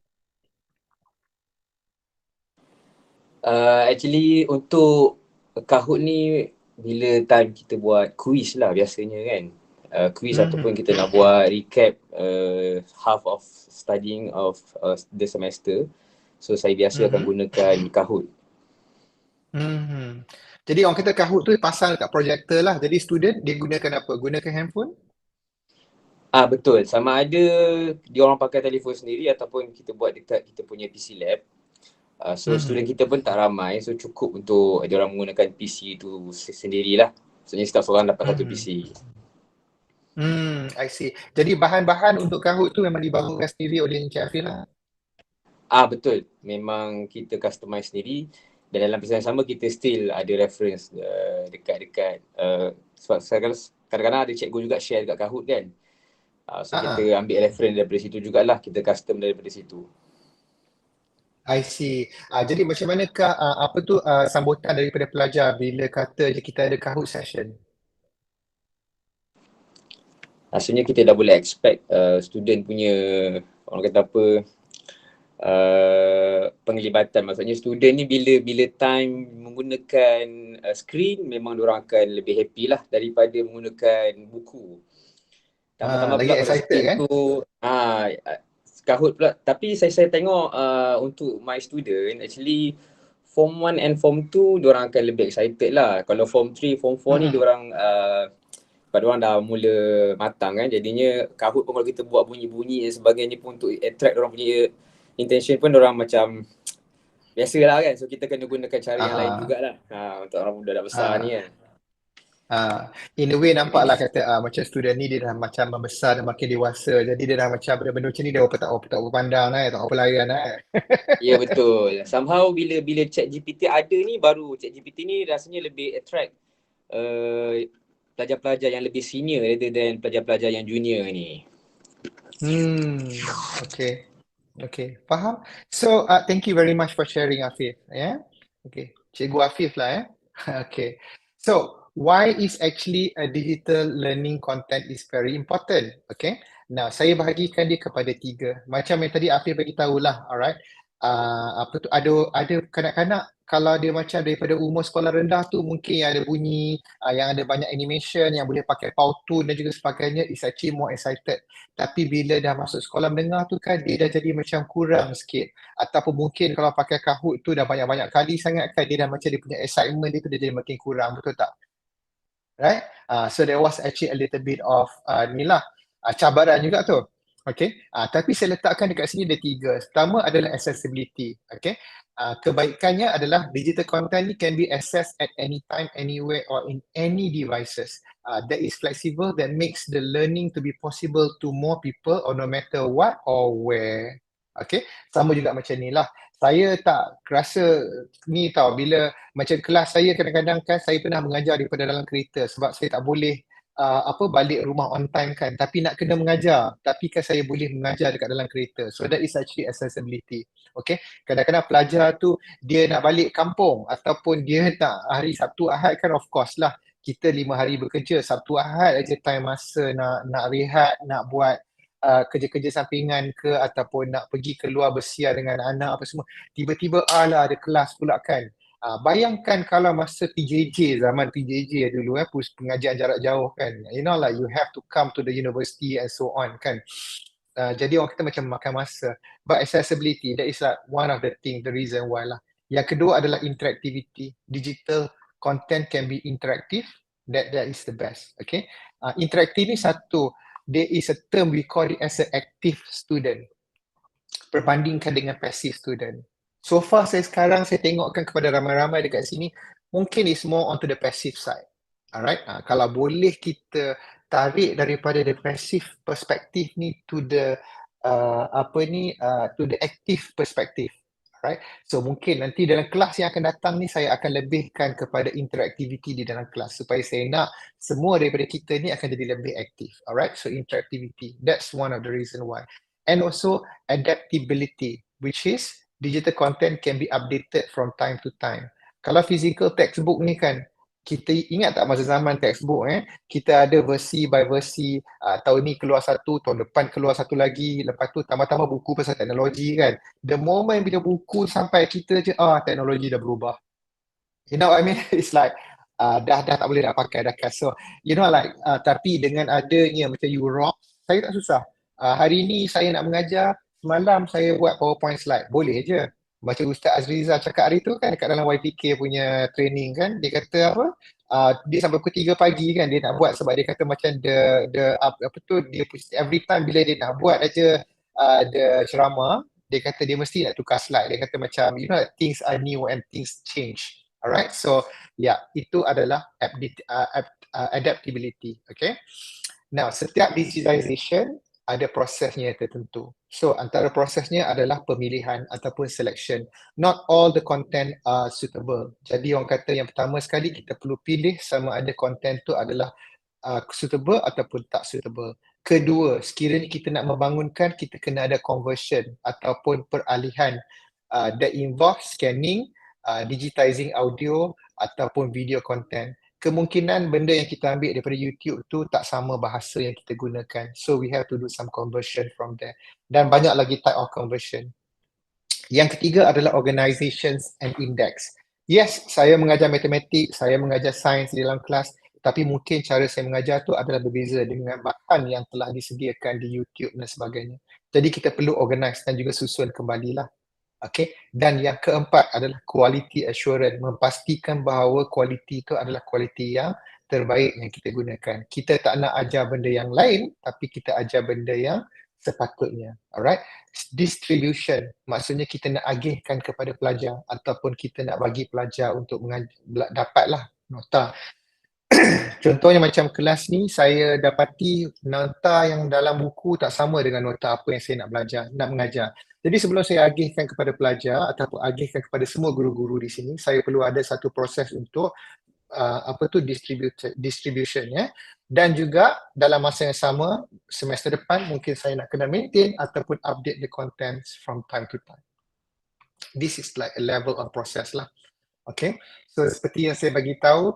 Actually untuk Kahoot ni bila time kita buat quiz lah biasanya kan. Quiz ataupun kita nak buat recap half of studying of the semester. So saya biasa akan gunakan Kahoot. Jadi orang kata Kahoot tu pasang dekat projector lah. Jadi student dia gunakan apa? Gunakan handphone? Betul. Sama ada dia orang pakai telefon sendiri ataupun kita buat dekat kita punya PC lab. So student kita pun tak ramai, so cukup untuk dia orang menggunakan PC tu sendirilah. Maksudnya setiap seorang dapat satu PC. I see. Jadi bahan-bahan untuk Kahoot tu memang dibawakan sendiri oleh Encik Afif lah. Betul. Memang kita customize sendiri dan dalam pesanan sama kita still ada reference dekat sebab kadang-kadang ada cikgu juga share dekat Kahoot kan. So kita ambil reference daripada situ jugalah, kita custom daripada situ. I see. Jadi macam manakah sambutan daripada pelajar bila kata je kita ada Kahoot session? Rasanya kita dah boleh expect student punya orang kata apa penglibatan. Maksudnya student ni bila time menggunakan screen, memang diorang akan lebih happy lah daripada menggunakan buku. Tambah-tambah Lagi pula kalau excited screen kan? tu Kahoot pula. Tapi saya tengok untuk my student, actually Form 1 and Form 2 diorang akan lebih excited lah. Kalau Form 3, Form 4 ni Mm-mm. diorang sebab diorang dah mula matang kan. Jadinya Kahoot pun kalau kita buat bunyi-bunyi dan sebagainya pun untuk attract diorang punya intention pun diorang macam biasalah kan. So kita kena gunakan cara yang lain Ah, jugalah untuk orang muda dah besar ah, ni kan. in a way nampaklah kata macam student ni dia dah macam membesar dan makin dewasa. Jadi dia dah macam benda-benda macam ni dia tak apa pandang tak apa layan Ya betul. Somehow bila ChatGPT ada ni, baru ChatGPT ni rasanya lebih attract pelajar-pelajar yang lebih senior rather than pelajar-pelajar yang junior ni. Okay. Okay, faham. So, thank you very much for sharing, Afif. Yeah. Okay, Cikgu Afif lah. Okay. So, why is actually a digital learning content is very important? Okay. Now, saya bahagikan dia kepada 3. Macam yang tadi Afif bagi tahulah, alright. Apa tu? Ada kanak-kanak kalau dia macam daripada umur sekolah rendah tu mungkin yang ada bunyi, yang ada banyak animation, yang boleh pakai powtoon dan juga sebagainya is actually more excited. Tapi bila dah masuk sekolah menengah tu kan dia dah jadi macam kurang sikit. Ataupun mungkin kalau pakai Kahoot tu dah banyak-banyak kali sangat kan dia dah macam dia punya excitement dia tu dia jadi makin kurang, betul tak? Right? So there was actually a little bit of ni lah, cabaran juga tu. Okay. Tapi saya letakkan dekat sini ada 3. Pertama adalah accessibility. Okay. Kebaikannya adalah digital content ni can be accessed at any time, anywhere or in any devices. That is flexible, that makes the learning to be possible to more people or no matter what or where. Okay. Sama juga macam ni lah. Saya tak rasa ni tau bila macam kelas saya kadang-kadang kan saya pernah mengajar daripada dalam kereta sebab saya tak boleh balik rumah on time kan, tapi nak kena mengajar, tapi kan saya boleh mengajar dekat dalam kereta. So that is actually accessibility. Okay, kadang-kadang pelajar tu dia nak balik kampung ataupun dia nak hari Sabtu Ahad kan, of course lah kita 5 hari bekerja, Sabtu Ahad aja time masa nak rehat, nak buat kerja-kerja sampingan ke ataupun nak pergi keluar bersiar dengan anak apa semua, tiba-tiba ada kelas pula kan. Bayangkan kalau masa PJJ, zaman PJJ dulu pengajian jarak jauh kan, you know like you have to come to the university and so on kan. Jadi orang kata macam makan masa. But accessibility, that is like one of the thing, the reason why lah. Yang kedua adalah interactivity. Digital content can be interactive, that is the best. Okay. Interactive ni satu, there is a term we call it as an active student. Perbandingkan dengan passive student. So far sekarang saya tengokkan kepada ramai-ramai dekat sini, mungkin is more onto the passive side. Alright, kalau boleh kita tarik daripada the passive perspective ni to the to the active perspective. Alright, so mungkin nanti dalam kelas yang akan datang ni saya akan lebihkan kepada interactivity di dalam kelas supaya saya nak semua daripada kita ni akan jadi lebih aktif. Alright, so interactivity, that's one of the reason why. And also adaptability, which is digital content can be updated from time to time. Kalau physical textbook ni kan, kita ingat tak masa zaman textbook kita ada versi by versi, tahun ni keluar satu, tahun depan keluar satu lagi, lepas tu tambah-tambah buku pasal teknologi kan. The moment bila buku sampai kita je, teknologi dah berubah. You know what I mean? It's like dah tak boleh nak pakai dah kan. So you know like tapi dengan adanya macam Europe, saya tak susah. Hari ni saya nak mengajar, semalam saya buat PowerPoint slide. Boleh je. Macam Ustaz Azriza cakap hari tu kan dekat dalam YPK punya training kan, dia kata apa? Dia sampai pukul 3 pagi kan dia nak buat sebab dia kata macam dia every time bila dia nak buat aja the ceramah, dia kata dia mesti nak tukar slide. Dia kata macam you know things are new and things change. Alright, so itu adalah adaptability. Okay. Now, setiap digitization ada prosesnya tertentu. So, antara prosesnya adalah pemilihan ataupun selection. Not all the content are suitable. Jadi, orang kata yang pertama sekali kita perlu pilih sama ada content tu adalah suitable ataupun tak suitable. Kedua, sekiranya kita nak membangunkan, kita kena ada conversion ataupun peralihan that involve scanning, digitizing audio ataupun video content. Kemungkinan benda yang kita ambil daripada YouTube tu tak sama bahasa yang kita gunakan. So we have to do some conversion from there. Dan banyak lagi type of conversion. Yang ketiga adalah organizations and index. Yes, saya mengajar matematik, saya mengajar sains di dalam kelas, tapi mungkin cara saya mengajar tu adalah berbeza dengan bahan yang telah disediakan di YouTube dan sebagainya. Jadi kita perlu organize dan juga susun kembalilah. Okay. Dan yang keempat adalah quality assurance, memastikan bahawa kualiti itu adalah kualiti yang terbaik yang kita gunakan. Kita tak nak ajar benda yang lain, tapi kita ajar benda yang sepatutnya. Alright. Distribution, maksudnya kita nak agihkan kepada pelajar ataupun kita nak bagi pelajar untuk dapatlah nota. Contohnya macam kelas ni, saya dapati nota yang dalam buku tak sama dengan nota apa yang saya nak belajar, nak mengajar. Jadi sebelum saya agihkan kepada pelajar ataupun agihkan kepada semua guru-guru di sini, saya perlu ada satu proses untuk distribution ya. Dan juga dalam masa yang sama, semester depan mungkin saya nak kena maintain ataupun update the contents from time to time. This is like a level of process lah. Okay, so seperti yang saya bagi tahu,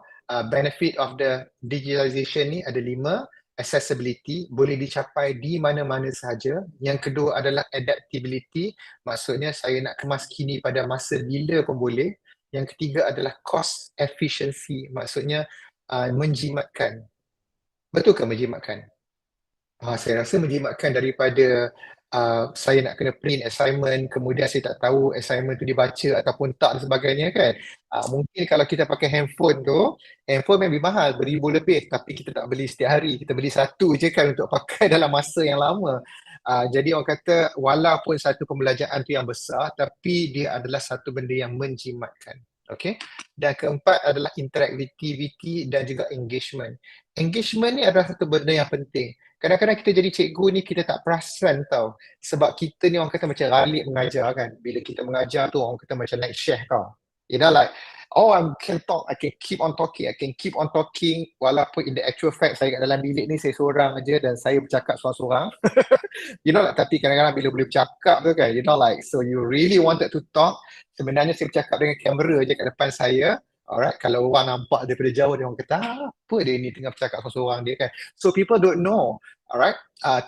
benefit of the digitalization ni ada 5. Accessibility, boleh dicapai di mana-mana sahaja. Yang kedua adalah adaptability, maksudnya saya nak kemas kini pada masa bila pun boleh. Yang ketiga adalah cost efficiency, maksudnya menjimatkan. Betul ke menjimatkan? Saya rasa menjimatkan daripada saya nak kena print assignment, kemudian saya tak tahu assignment tu dibaca ataupun tak dan sebagainya kan. Mungkin kalau kita pakai handphone tu, handphone memang mahal, beribu lebih, tapi kita tak beli setiap hari, kita beli satu je kan untuk pakai dalam masa yang lama. Jadi orang kata walaupun satu pembelajaran tu yang besar, tapi dia adalah satu benda yang menjimatkan. Okay. Dan keempat adalah interactivity dan juga engagement. Engagement ni adalah satu benda yang penting. Kadang-kadang kita jadi cikgu ni kita tak perasan tau. Sebab kita ni orang kata macam ralik mengajar kan. Bila kita mengajar tu orang kata macam naik chef tau. You know like, oh I can talk, I can keep on talking, I can keep on talking. Walaupun in the actual fact saya kat dalam bilik ni saya seorang aja dan saya bercakap seorang-seorang. You know like, tapi kadang-kadang bila boleh bercakap tu kan, you know like, so you really wanted to talk. Sebenarnya saya bercakap dengan kamera je kat depan saya. Alright, kalau orang nampak daripada jauh dia orang kata, apa dia ni tengah bercakap seorang-seorang dia kan. So people don't know. Alright,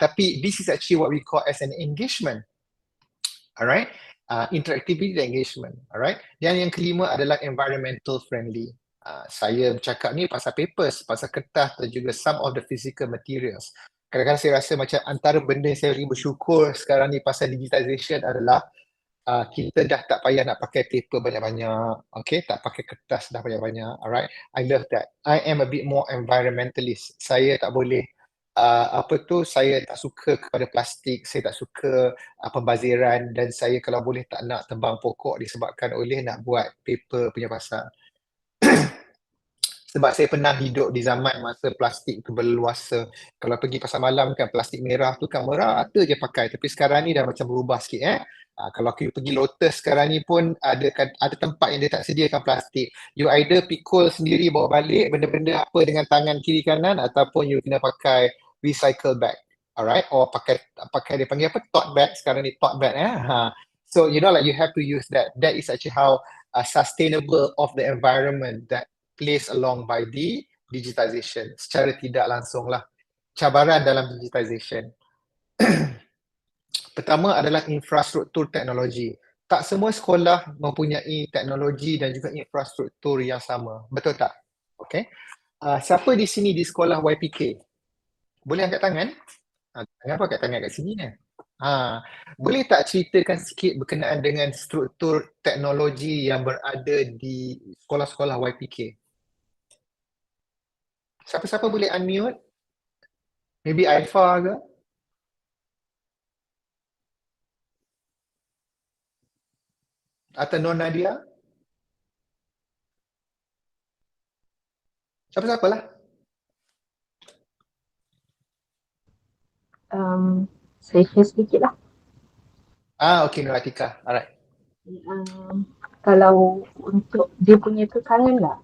tapi this is actually what we call as an engagement. Alright, interactivity dan engagement. Alright, dan yang kelima adalah environmental friendly. Saya bercakap ni pasal papers, pasal kertas dan juga some of the physical materials. Kadang-kadang saya rasa macam antara benda yang saya lagi bersyukur sekarang ni pasal digitization adalah kita dah tak payah nak pakai paper banyak-banyak, okay, tak pakai kertas dah banyak-banyak, alright. I love that. I am a bit more environmentalist. Saya tak boleh, saya tak suka kepada plastik, saya tak suka pembaziran dan saya kalau boleh tak nak tebang pokok disebabkan oleh nak buat paper punya pasal. Sebab saya pernah hidup di zaman masa plastik tu berluasa. Kalau pergi pasar malam kan plastik merah tu kan merata je pakai. Tapi sekarang ni dah macam berubah sikit kalau kita pergi Lotus sekarang ni pun ada tempat yang dia tak sediakan plastik. You either pikul sendiri bawa balik benda-benda apa dengan tangan kiri kanan ataupun you kena pakai recycle bag. Alright, or pakai dia panggil apa, tote bag, sekarang ni tote bag So you know like you have to use that. That is actually how sustainable of the environment that plays along by the digitization secara tidak langsung lah. Cabaran dalam digitization. Pertama adalah infrastruktur teknologi. Tak semua sekolah mempunyai teknologi dan juga infrastruktur yang sama. Betul tak? Okay. Siapa di sini di sekolah YPK? Boleh angkat tangan? Kenapa angkat tangan kat sini ni? Boleh tak ceritakan sikit berkenaan dengan struktur teknologi yang berada di sekolah-sekolah YPK? Siapa-siapa boleh unmute? Maybe Aifa ke? Atau Non Nadia? Siapa-siapa lah. Saya share sedikit lah. Okay, Nur Atika. Alright. Kalau untuk dia punya kekangan lah,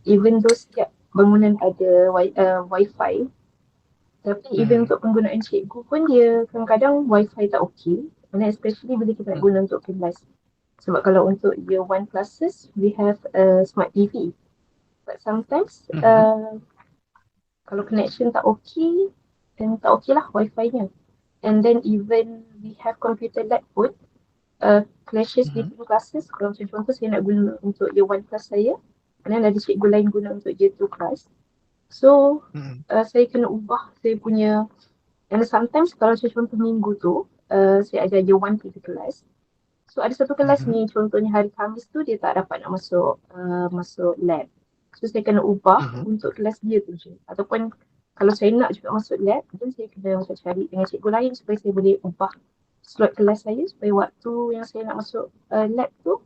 even though setiap bangunan ada wifi, tapi even untuk penggunaan cikgu pun dia kadang-kadang wifi tak okey, and especially bila kita nak guna untuk kelas. Sebab kalau untuk year 1 classes, we have a smart TV. But sometimes, kalau connection tak okey, then tak okey lah wifi-nya. And then even we have computer lab pun, clashes between classes. Kalau macam contoh saya nak guna untuk year 1 class saya, and then ada cikgu lain guna untuk year 2 class. So saya kena ubah saya punya, and sometimes kalau macam contoh minggu tu saya ajar year 1 pergi kelas. So ada satu kelas ni contohnya hari Khamis tu dia tak dapat nak masuk lab. So saya kena ubah untuk kelas dia tu je. Ataupun kalau saya nak juga masuk lab, then saya kena macam cari dengan cikgu lain supaya saya boleh ubah slot kelas saya supaya waktu yang saya nak masuk lab tu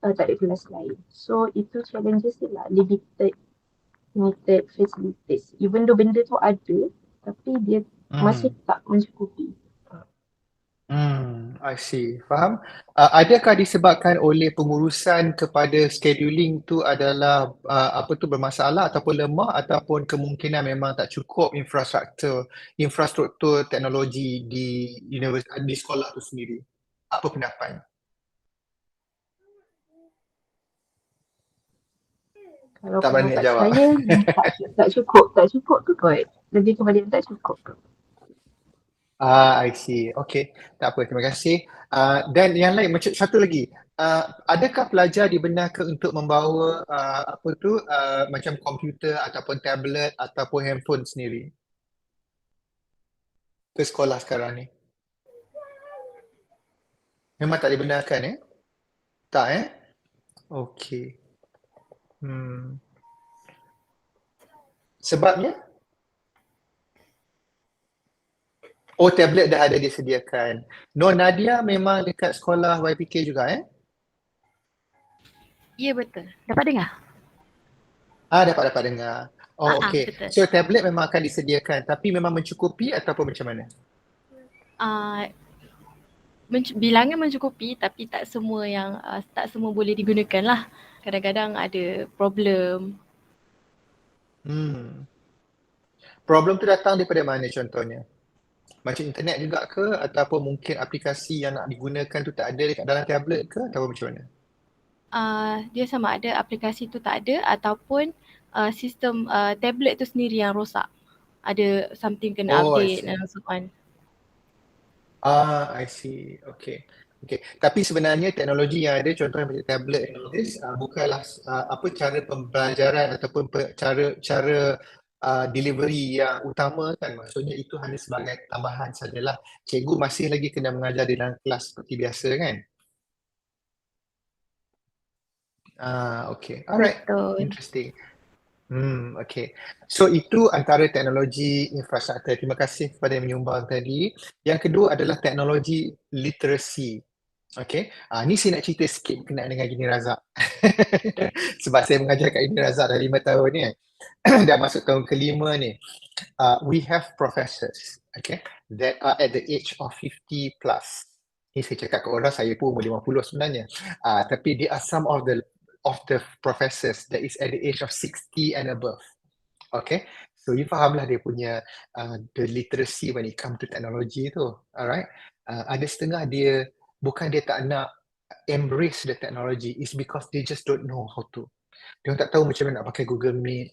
tak ada kelas lain. So itu challenges dia lah, limited facilities. Even though benda tu ada, tapi dia masih tak mencukupi. I see. Faham? Adakah disebabkan oleh pengurusan kepada scheduling tu adalah bermasalah ataupun lemah, ataupun kemungkinan memang tak cukup infrastruktur teknologi di sekolah tu sendiri? Apa pendapat? Kalau Tak berani nak pendapat jawab. saya tak cukup tu kot. Lebih kepada yang tak cukup tu. I see. Okay. Tak apa. Terima kasih. Dan yang lain, macam satu lagi. Adakah pelajar dibenarkan untuk membawa macam komputer ataupun tablet ataupun handphone sendiri ke sekolah sekarang ni? Memang tak dibenarkan Tak Okay. Sebabnya? Oh, tablet dah ada disediakan. No, Nadia memang dekat sekolah YPK juga Ya, betul. Dapat dengar? Dapat dengar. Oh, okay. Betul. So, tablet memang akan disediakan tapi memang mencukupi ataupun macam mana? Bilangan mencukupi tapi tak semua boleh digunakan lah. Kadang-kadang ada problem. Problem tu datang daripada mana contohnya? Macam internet juga ke, ataupun mungkin aplikasi yang nak digunakan tu tak ada dekat dalam tablet ke, ataupun macam mana? Dia sama ada aplikasi tu tak ada ataupun sistem tablet tu sendiri yang rosak. Ada something kena update dan so on. I see. Okay. Tapi sebenarnya teknologi yang ada, contohnya macam tablet and all this, bukanlah cara pembelajaran ataupun cara delivery yang utama kan. Maksudnya itu hanya sebagai tambahan sajalah. Cikgu masih lagi kena mengajar di dalam kelas seperti biasa kan? Okay. Alright. Betul. Interesting. Okay. So itu antara teknologi infrastruktur. Terima kasih kepada yang menyumbang tadi. Yang kedua adalah teknologi literasi. Okay. Ni saya nak cerita sikit berkenaan dengan Gini Razak. Sebab saya mengajar kat Gini Razak dah 5 tahun ni. Dah masuk tahun kelima ni. We have professors, okay, that are at the age of 50 plus. Ni saya cakap ke orang, saya pun umur 50 sebenarnya. Tapi they are some of the professors that is at the age of 60 and above. Okay, so you fahamlah dia punya the literacy when it comes to technology tu. Alright, ada setengah dia bukan dia tak nak embrace the technology, is because they just don't know how to. Dia tak tahu macam mana nak pakai Google Meet,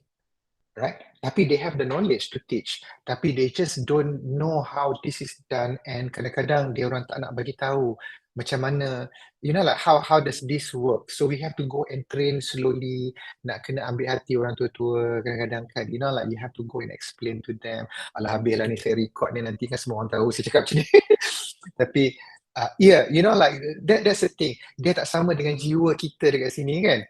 right? Tapi they have the knowledge to teach, tapi they just don't know how this is done, and kadang-kadang dia orang tak nak bagi tahu macam mana, like how does this work. So we have to go and train slowly. Nak kena ambil hati orang tua-tua kadang-kadang kan, like you have to go and explain to them. Alah, habis lah ni saya record ni, nanti kan semua orang tahu saya cakap macam ni. Tapi like that's the thing. Dia tak sama dengan jiwa kita dekat sini kan.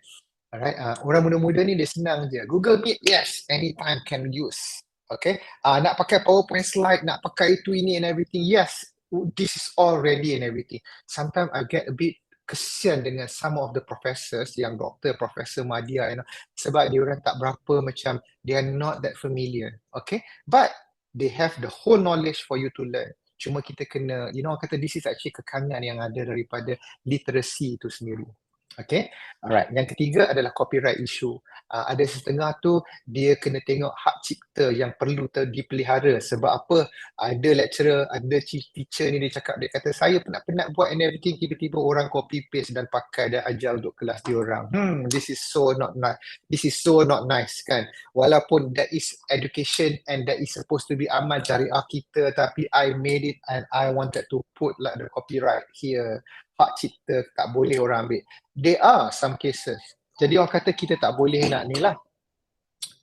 Alright, orang muda-muda ni dia senang je. Google Meet, yes, anytime can use. Okay, nak pakai PowerPoint slide, nak pakai itu, ini and everything, yes, this is all ready and everything. Sometimes I get a bit kesian dengan some of the professors, yang doktor, Profesor Madia, sebab dia orang tak berapa macam, they are not that familiar, okay, but they have the whole knowledge for you to learn. Cuma kita kena, kata this is actually kekangan yang ada daripada literasi itu sendiri. Okay, alright. Yang ketiga adalah copyright issue. Ada setengah tu dia kena tengok hak cipta yang perlu dipelihara. Sebab apa? Ada lecturer, ada teacher ni dia cakap, dia kata saya penat-penat buat and everything, tiba-tiba orang copy paste dan pakai dan ajar untuk kelas dia orang. This is so not nice. This is so not nice kan. Walaupun that is education and that is supposed to be amal jariah kita, tapi I made it and I wanted to put put like the copyright here, hak cipta tak boleh orang ambil. There are some cases. Jadi orang kata kita tak boleh nak ni lah.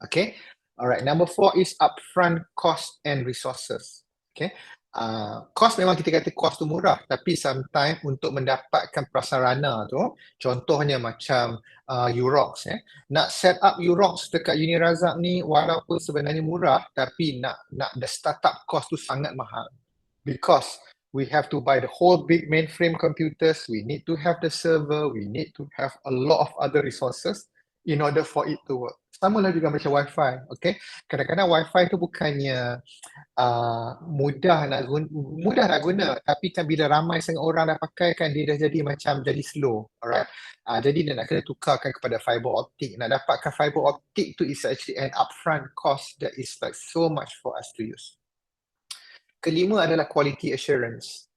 Okay. Alright. Number 4 is upfront cost and resources. Okay. Cost memang kita kata cost tu murah, tapi sometimes untuk mendapatkan prasarana tu, contohnya macam Urox, nak set up Urox dekat Uni Razak ni walaupun sebenarnya murah, tapi nak the startup cost tu sangat mahal, because we have to buy the whole big mainframe computers, we need to have the server, we need to have a lot of other resources in order for it to work. Sama lah juga macam wifi, okay? Kadang-kadang wifi tu bukannya mudah nak guna, tapi kan bila ramai sangat orang dah pakai kan dia dah jadi macam jadi slow, alright? Jadi dia nak kena tukarkan kepada fiber optic. Nak dapatkan fiber optic tu is actually an upfront cost that is like so much for us to use. Kelima adalah quality assurance,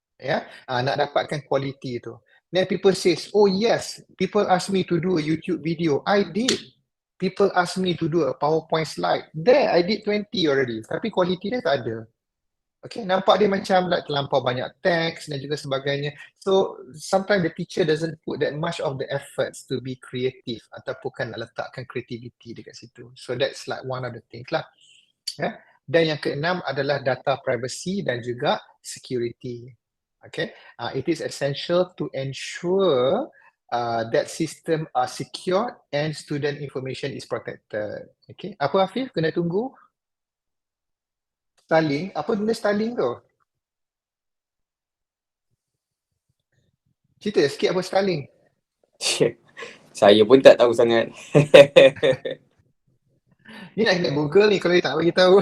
nak dapatkan quality tu. Then people says, oh yes, people ask me to do a YouTube video, I did. People ask me to do a PowerPoint slide. There, I did 20 already. Tapi quality dia tak ada. Okay, nampak dia macam like terlampau banyak teks dan juga sebagainya. So, sometimes the teacher doesn't put that much of the efforts to be creative ataupun kan nak letakkan creativity dekat situ. So, that's like one of the things lah. Dan yang keenam adalah data privacy dan juga security. Okay, it is essential to ensure that system are secure and student information is protected. Okay, apa Afif? Kena tunggu. Starlink? Apa benda Starlink tu? Cerita sikit apa Starlink? Saya pun tak tahu sangat. Ni nak kena Google ni kalau dia tak bagi tahu.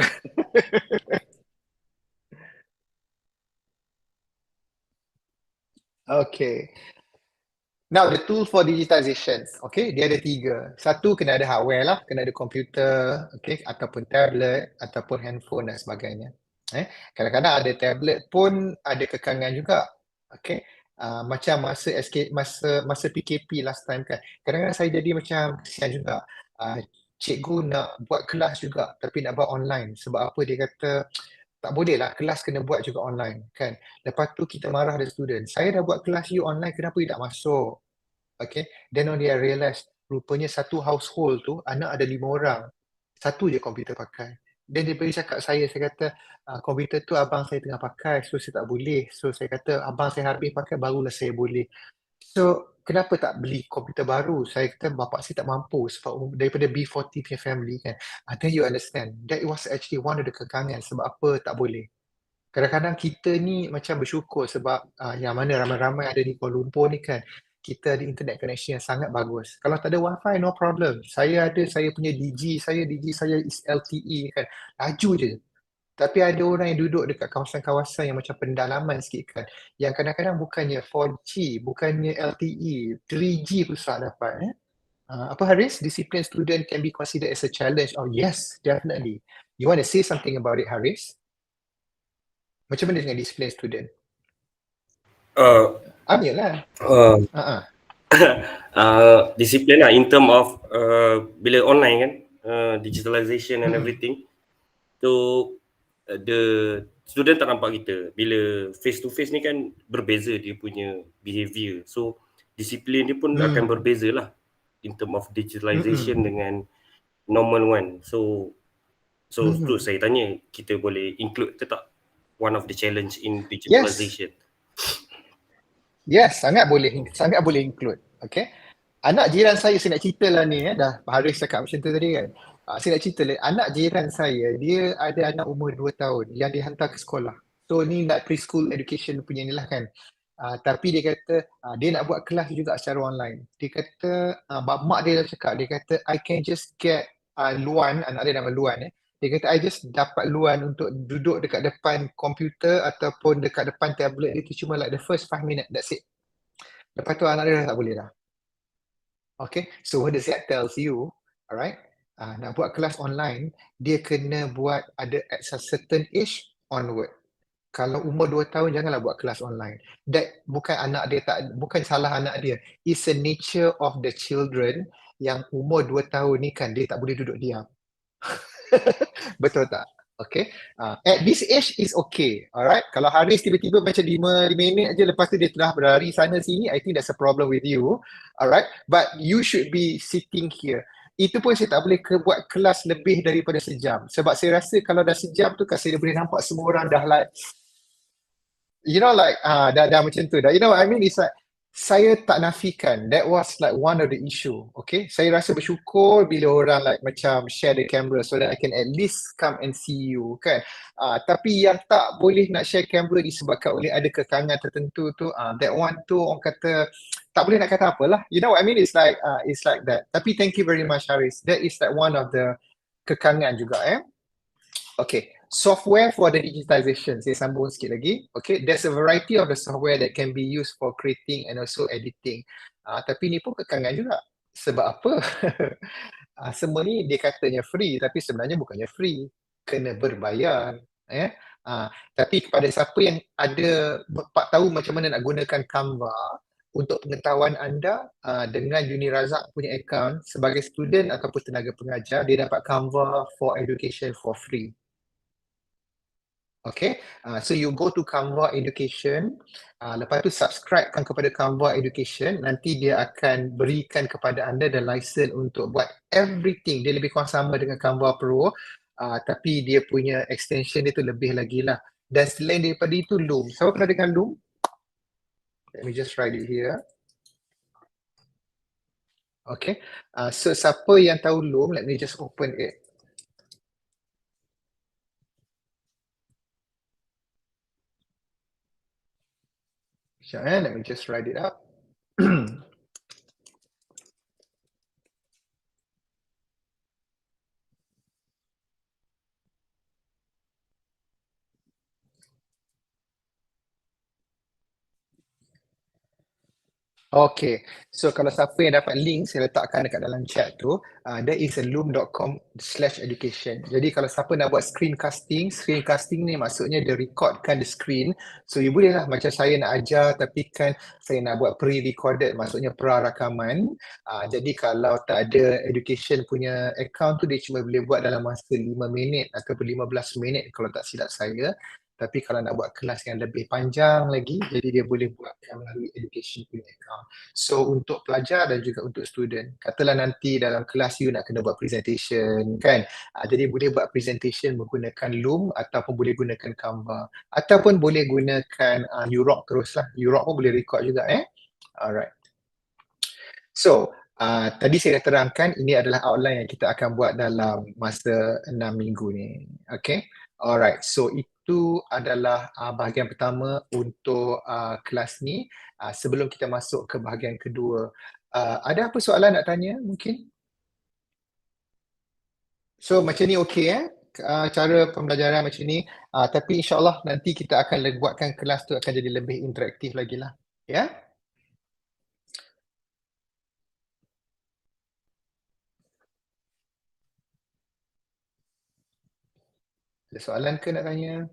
Okay. Now, the tool for digitization, okay, dia ada 3. Satu, kena ada hardware lah, kena ada komputer, okay, ataupun tablet, ataupun handphone dan sebagainya. Kadang-kadang ada tablet pun ada kekangan juga, okay. Macam masa PKP last time kan, kadang-kadang saya jadi macam kesian juga. Cikgu nak buat kelas juga, tapi nak buat online. Sebab apa dia kata, tak boleh lah, kelas kena buat juga online kan. Lepas tu kita marah the student. Saya dah buat kelas you online, kenapa you tak masuk? Okay, then only I realise rupanya satu household tu anak ada 5 orang. Satu je komputer pakai. Then dia pergi cakap saya kata komputer tu abang saya tengah pakai, so saya tak boleh. So saya kata abang saya habis pakai barulah saya boleh. So kenapa tak beli komputer baru? Saya kata bapak saya tak mampu sebab daripada B40 punya family kan. Then you understand, that was actually one of the kekangan sebab apa tak boleh. Kadang-kadang kita ni macam bersyukur sebab yang mana ramai-ramai ada di Kuala Lumpur ni kan, kita ada internet connection yang sangat bagus. Kalau tak ada wifi, no problem. Saya punya DG saya is LTE kan, laju je. Tapi ada orang yang duduk dekat kawasan-kawasan yang macam pendalaman sikit kan, yang kadang-kadang bukannya 4G, bukannya LTE, 3G pun susah dapat. Apa Haris? Discipline student can be considered as a challenge. Oh yes, definitely. You want to say something about it, Haris? Macam mana dengan discipline student? Ambil lah. Discipline lah in term of bila online kan, digitalization and everything, so the student tak nampak kita. Bila face to face ni kan berbeza dia punya behavior, so disiplin dia pun akan berbeza lah in term of digitalization dengan normal one. So tu saya tanya, kita boleh include ke tak one of the challenge in digitalization? Yes, sangat boleh include. Okay. Anak jiran saya nak cerita lah ni, dah Haris cakap macam tu tadi kan. Saya nak cerita lah, anak jiran saya, dia ada anak umur 2 tahun yang dihantar ke sekolah. So ni nak preschool education punya ni lah kan. Tapi dia kata, dia nak buat kelas juga secara online. Dia kata, mak dia dah cakap, dia kata, I can just get Luan, anak dia nama Luan Dia kata, I just dapat Luan untuk duduk dekat depan komputer ataupun dekat depan tablet dia tu cuma like the first 5 minutes, that's it. Lepas tu anak dia dah tak boleh dah. Okay, so what does that tells you, alright, nak buat kelas online, dia kena buat ada at a certain age onward. Kalau umur 2 tahun, janganlah buat kelas online. That bukan bukan salah anak dia. It's a nature of the children yang umur 2 tahun ni kan, dia tak boleh duduk diam. Betul tak? Okay, at this age is okay, alright. Kalau Haris tiba-tiba macam 5 minit aja lepas tu dia telah berlari sana sini, I think that's a problem with you, alright. But you should be sitting here. Itu pun saya tak boleh buat kelas lebih daripada sejam. Sebab saya rasa kalau dah sejam tu kan saya boleh nampak semua orang dah like, you know like, dah macam tu dah. You know what I mean? It's like, saya tak nafikan, that was like one of the issue, okay. Saya rasa bersyukur bila orang like macam share the camera so that I can at least come and see you, kan. Tapi yang tak boleh nak share camera disebabkan oleh ada kekangan tertentu tu, that one tu orang kata, tak boleh nak kata apalah. You know what I mean? It's like that. Tapi thank you very much Haris. That is like one of the kekangan juga Okay, software for the digitization. Saya sambung sikit lagi. Okay, there's a variety of the software that can be used for creating and also editing. Tapi ni pun kekangan juga. Sebab apa? Semua ni dia katanya free, tapi sebenarnya bukannya free. Kena berbayar. Tapi kepada siapa yang ada tahu macam mana nak gunakan Canva, untuk pengetahuan anda, dengan Unirazak punya account, sebagai student ataupun tenaga pengajar, dia dapat Canva for education for free. Okay, so you go to Canva Education, lepas tu subscribekan kepada Canva Education, nanti dia akan berikan kepada anda the license untuk buat everything. Dia lebih kurang sama dengan Canva Pro, tapi dia punya extension dia tu lebih lagi lah. Dan selain daripada itu Loom. Siapa pernah dengar Loom? Let me just write it here. Okay, so siapa yang tahu Loom, let me just open it. Let me just write it up. Okay, so kalau siapa yang dapat link, saya letakkan dekat dalam chat tu, there is a loom.com/education. Jadi kalau siapa nak buat screencasting ni maksudnya dia recordkan the screen. So you boleh lah macam saya nak ajar tapi kan saya nak buat pre-recorded, maksudnya pra-rakaman. Jadi kalau tak ada education punya account tu, dia cuma boleh buat dalam masa 5 minit ataupun 15 minit kalau tak silap saya. Tapi kalau nak buat kelas yang lebih panjang lagi, jadi dia boleh buatkan melalui education punya account. So untuk pelajar dan juga untuk student, katalah nanti dalam kelas you nak kena buat presentation, kan? Jadi boleh buat presentation menggunakan Loom ataupun boleh gunakan Canva. Ataupun boleh gunakan UROC terus lah. UROC pun boleh record juga Alright. So, tadi saya dah terangkan ini adalah outline yang kita akan buat dalam masa 6 minggu ni. Okay? Alright, so itu adalah bahagian pertama untuk kelas ni. Sebelum kita masuk ke bahagian kedua, ada apa soalan nak tanya mungkin? So macam ni okay cara pembelajaran macam ni, tapi insyaAllah nanti kita akan buatkan kelas tu akan jadi lebih interaktif lagi lah. Ya? Ada soalan ke nak tanya?